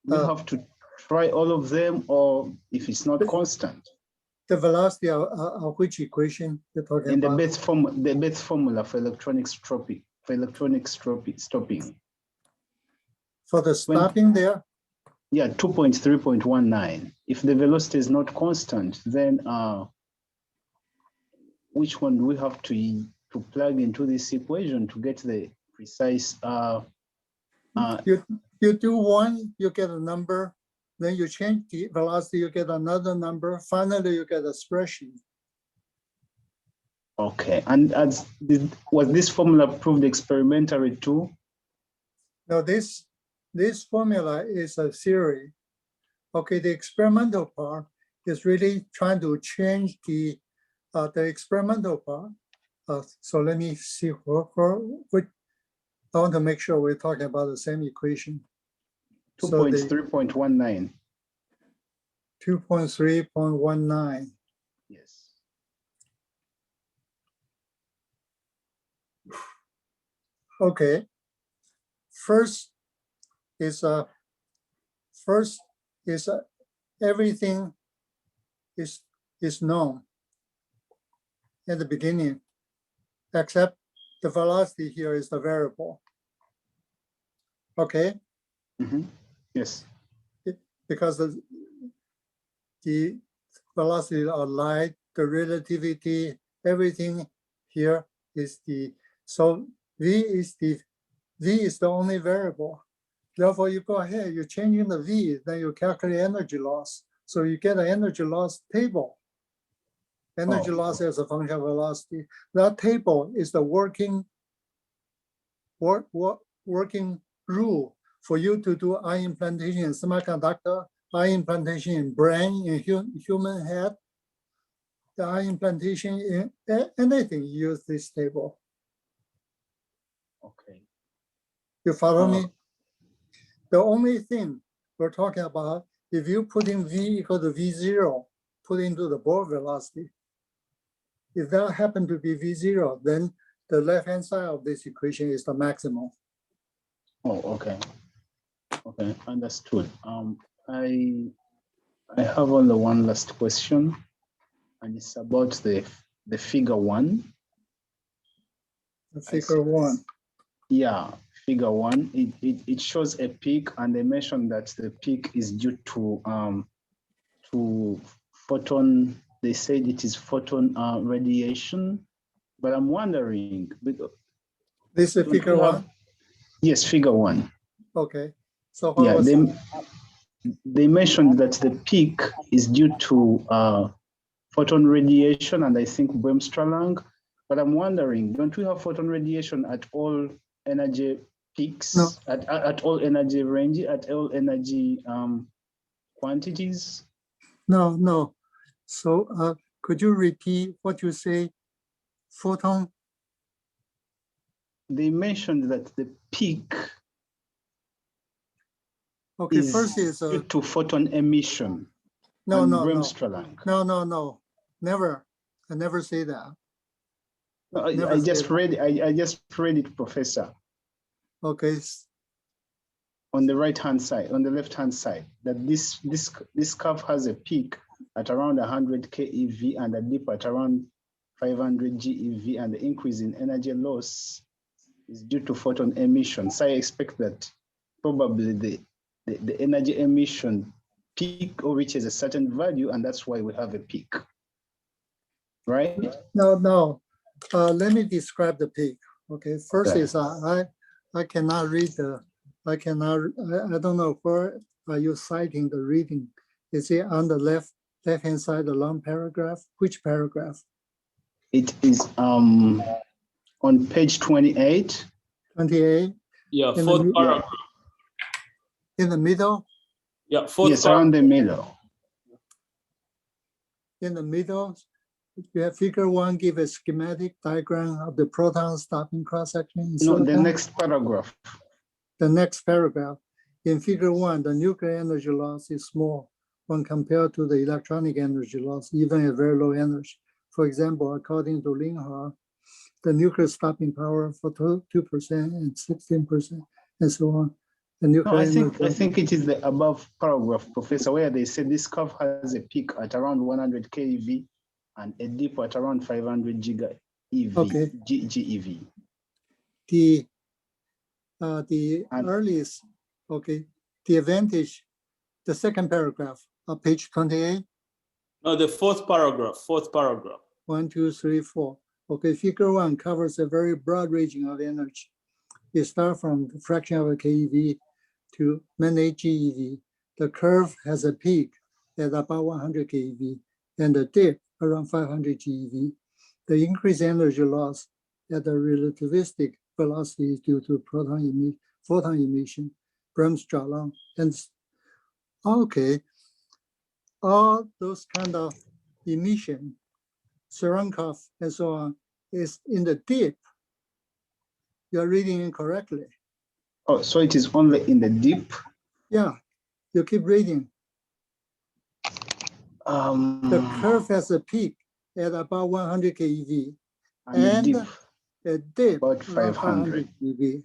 We have to try all of them, or if it's not constant. The velocity of which equation you're talking in about? The Bethe formula for electronic stopping. For the stopping there? Yeah, 2.3.19. If the velocity is not constant, then which one do we have to plug into this equation to get the precise? You do one, you get a number, then you change the velocity, you get another number. Finally, you get a spreadsheet. Okay, and was this formula proved experimentally too? No, this formula is a theory. Okay, the experimental part is really trying to change the experimental part. So let me see which. I want to make sure we're talking about the same equation. 2.3.19. 2.3.19. Yes. Okay. First is everything is known at the beginning, except the velocity here is the variable. Okay. Mm-hmm. Yes. Because the velocity of light, the relativity, everything here is so V is the only variable. Therefore, you go ahead, you're changing the V, then you calculate energy loss. So you get an energy loss table. Energy loss as a function of velocity. That table is the working rule for you to do ion implantation in semiconductor, ion implantation in brain, in human head, the ion implantation in anything, use this table. Okay. You follow me? The only thing we're talking about, if you put in V equal to V0, put into the ball velocity, if that happened to be V0, then the left-hand side of this equation is the maximum. Oh, okay. Okay, understood. I have only one last question, and it's about the figure 1. The figure 1. Yeah, figure 1. It shows a peak, and they mentioned that the peak is due to photon. They said it is photon radiation, but I'm wondering. This is figure 1. Yes, figure 1. Okay. So what Yeah, was they mentioned that the peak is due to photon radiation and I think Bremsstrahlung. But I'm wondering, don't we have photon radiation at all energy peaks, No. at all energy range, at all energy quantities? No. So could you repeat what you say? Photon? They mentioned that the peak Okay, is first is due to photon emission no. Bremsstrahlung. No. Never. I never say that. No, Never I say just that. read I just read it, Professor. Okay. On the right hand side, on the left hand side, that this curve has a peak at around 100 keV and a dip at around 500 GeV, and the increase in energy loss is due to photon emission. So I expect that probably the energy emission peak or reaches a certain value, and that's why we have a peak, right? No. Let me describe the peak. Okay. First Okay. is I cannot read I don't know where are you citing the reading. Is it on the left hand side, the long paragraph? Which paragraph? It is on page 28. 28? Yeah, In fourth the, paragraph. in the middle? Yeah, fourth Yes, around the middle. In the middle, you have figure 1, give a schematic diagram of the proton stopping cross-section. No, the next paragraph. The next paragraph. In figure 1, the nuclear energy loss is small when compared to the electronic energy loss, even at very low energy. For example, according to Linhart, the nuclear stopping power for 2% and 16% and so on. The nuclear I think it is the above paragraph, Professor, where they say this curve has a peak at around 100 keV and a dip at around 500 GeV. Okay. GeV. The earliest, okay, the advantage, the second paragraph of page 28. No, the fourth paragraph. 1, 2, 3, 4. Okay, figure 1 covers a very broad region of energy. You start from the fraction of a keV to many GeV. The curve has a peak at about 100 keV and a dip around 500 GeV. The increased energy loss at the relativistic velocity is due to photon emission, Bremsstrahlung, and okay, all those kind of emission, Cherenkov and so on, is in the dip. You're reading incorrectly. Oh, so it is only in the dip? Yeah, you keep reading. The curve has a peak at about 100 keV and a dip about 500 keV.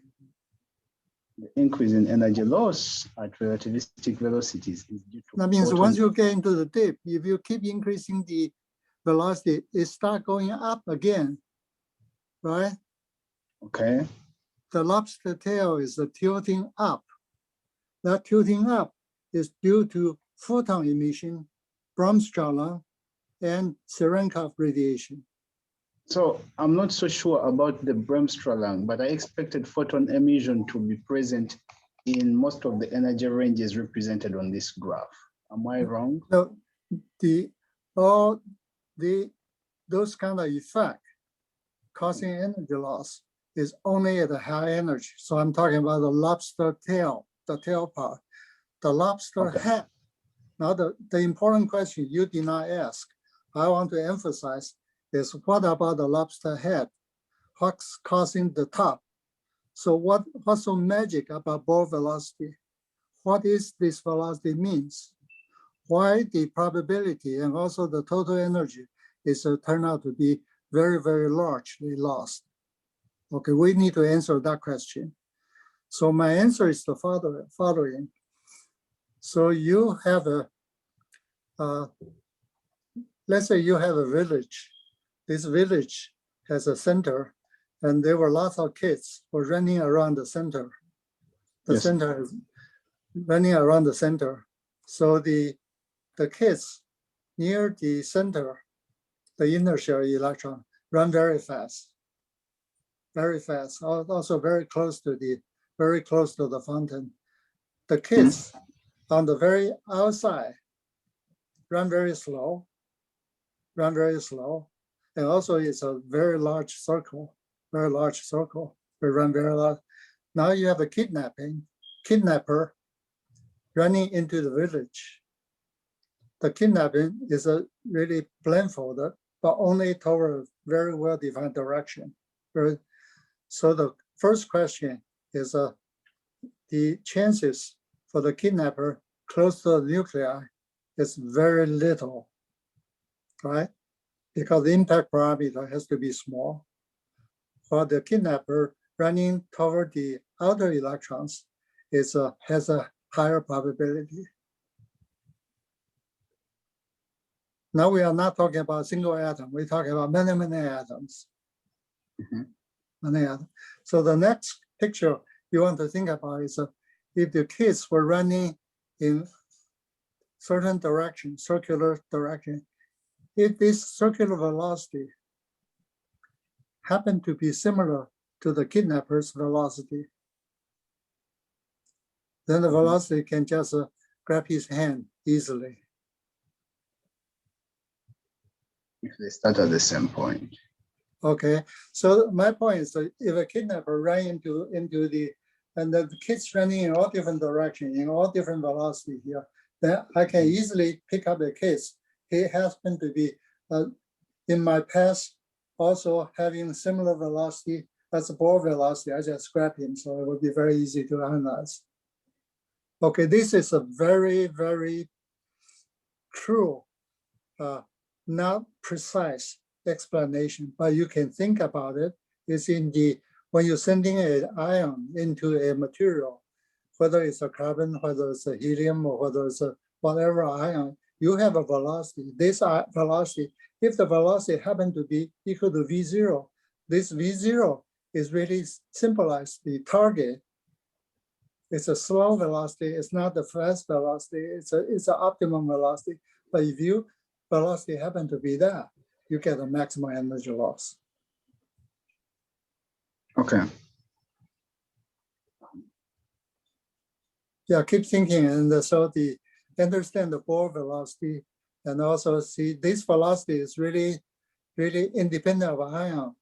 The increase in energy loss at relativistic velocities is due to That means photon. once you get into the dip, if you keep increasing the velocity, it starts going up again, right? Okay. The lobster tail is tilting up. That tilting up is due to photon emission, Bremsstrahlung, and Cherenkov radiation. So I'm not so sure about the Bremsstrahlung, but I expected photon emission to be present in most of the energy ranges represented on this graph. Am I wrong? No, those kind of effect causing energy loss is only at a high energy. So I'm talking about the lobster tail, the tail part, the lobster head. Now the important question you did not ask, I want to emphasize is what about the lobster head? What's causing the top? So what's so magic about ball velocity? What is this velocity means? Why the probability and also the total energy is turned out to be very, very largely lost? Okay, we need to answer that question. So my answer is the following. So you have let's say you have a village. This village has a center, and there were lots of kids were running around the center. The center is running around the center. So the kids near the center, the inertial electron, run very fast, also very close to the very close to the fountain. The kids on the very outside run very slow, and also it's a very large circle. We run very large. Now you have a kidnapper running into the village. The kidnapping is a really blindfolded, but only toward a very well-defined direction. So the first question is the chances for the kidnapper close to the nuclei is very little, right? Because the impact parameter has to be small. For the kidnapper running toward the outer electrons has a higher probability. Now we are not talking about a single atom. We're talking about many, many atoms. Many atoms. So the next picture you want to think about is if the kids were running in certain direction, circular direction, if this circular velocity happened to be similar to the kidnapper's velocity, then the velocity can just grab his hand easily. If they start at the same point. Okay, so my point is that if a kidnapper ran into the, and the kids running in all different directions, in all different velocity here, then I can easily pick up a case. He happened to be in my past also having similar velocity as the ball velocity. I just grab him, so it would be very easy to analyze. Okay, this is a very, very cruel, not precise explanation, but you can think about it. It's in the, when you're sending an ion into a material, whether it's a carbon, whether it's a helium, or whether it's a whatever ion, you have a velocity. This velocity, if the velocity happen to be equal to V0, this V0 is really symbolized the target. It's a slow velocity. It's not the fast velocity. It's an optimum velocity. But if you velocity happen to be that, you get a maximum energy loss. Okay. Yeah, keep thinking, and so the understand the ball velocity, and also see this velocity is really, really independent of ion.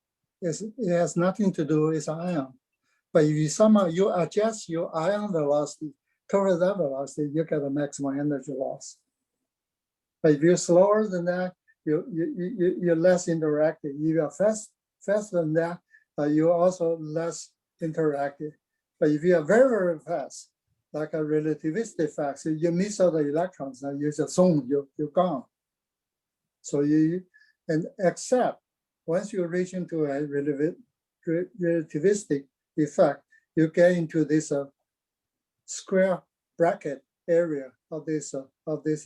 It has nothing to do with ion. But if you somehow you adjust your ion velocity toward that velocity, you get a maximum energy loss. But if you're slower than that, you're less interactive. If you're faster than that, you're also less interactive. But if you are very, very fast, like a relativistic fact, you miss all the electrons, and you just zoom, you're gone. So and except once you reach into a relativistic effect, you get into this square bracket area of this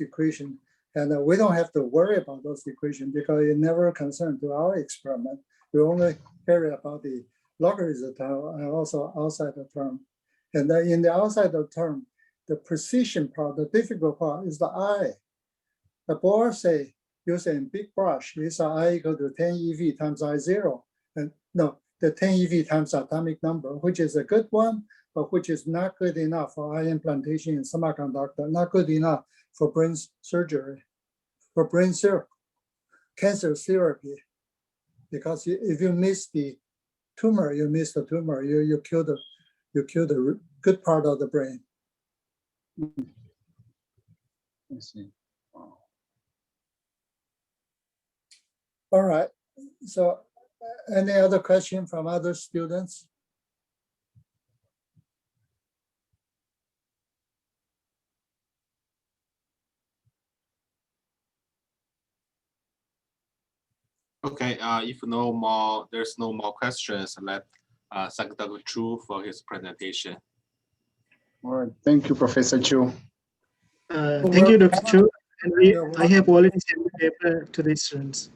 equation. And we don't have to worry about those equations because it never concerned to our experiment. We only care about the logarithm term and also outside the term. And then in the outside the term, the precision part, the difficult part is the I. The Bohr say, using big brush, is I equal to 10 eV times I0. And no, the 10 eV times atomic number, which is a good one, but which is not good enough for ion implantation in semiconductor, not good enough for brain surgery, for brain cancer therapy. Because if you miss the tumor, you miss the tumor, you kill the good part of the brain. I see. Wow. All right. So any other question from other students? Okay, if no more, there's no more questions, let thank Dr. Chu for his presentation. All right. Thank you, Professor Chu. Thank you, Dr. Chu. And I have already sent the paper to the students.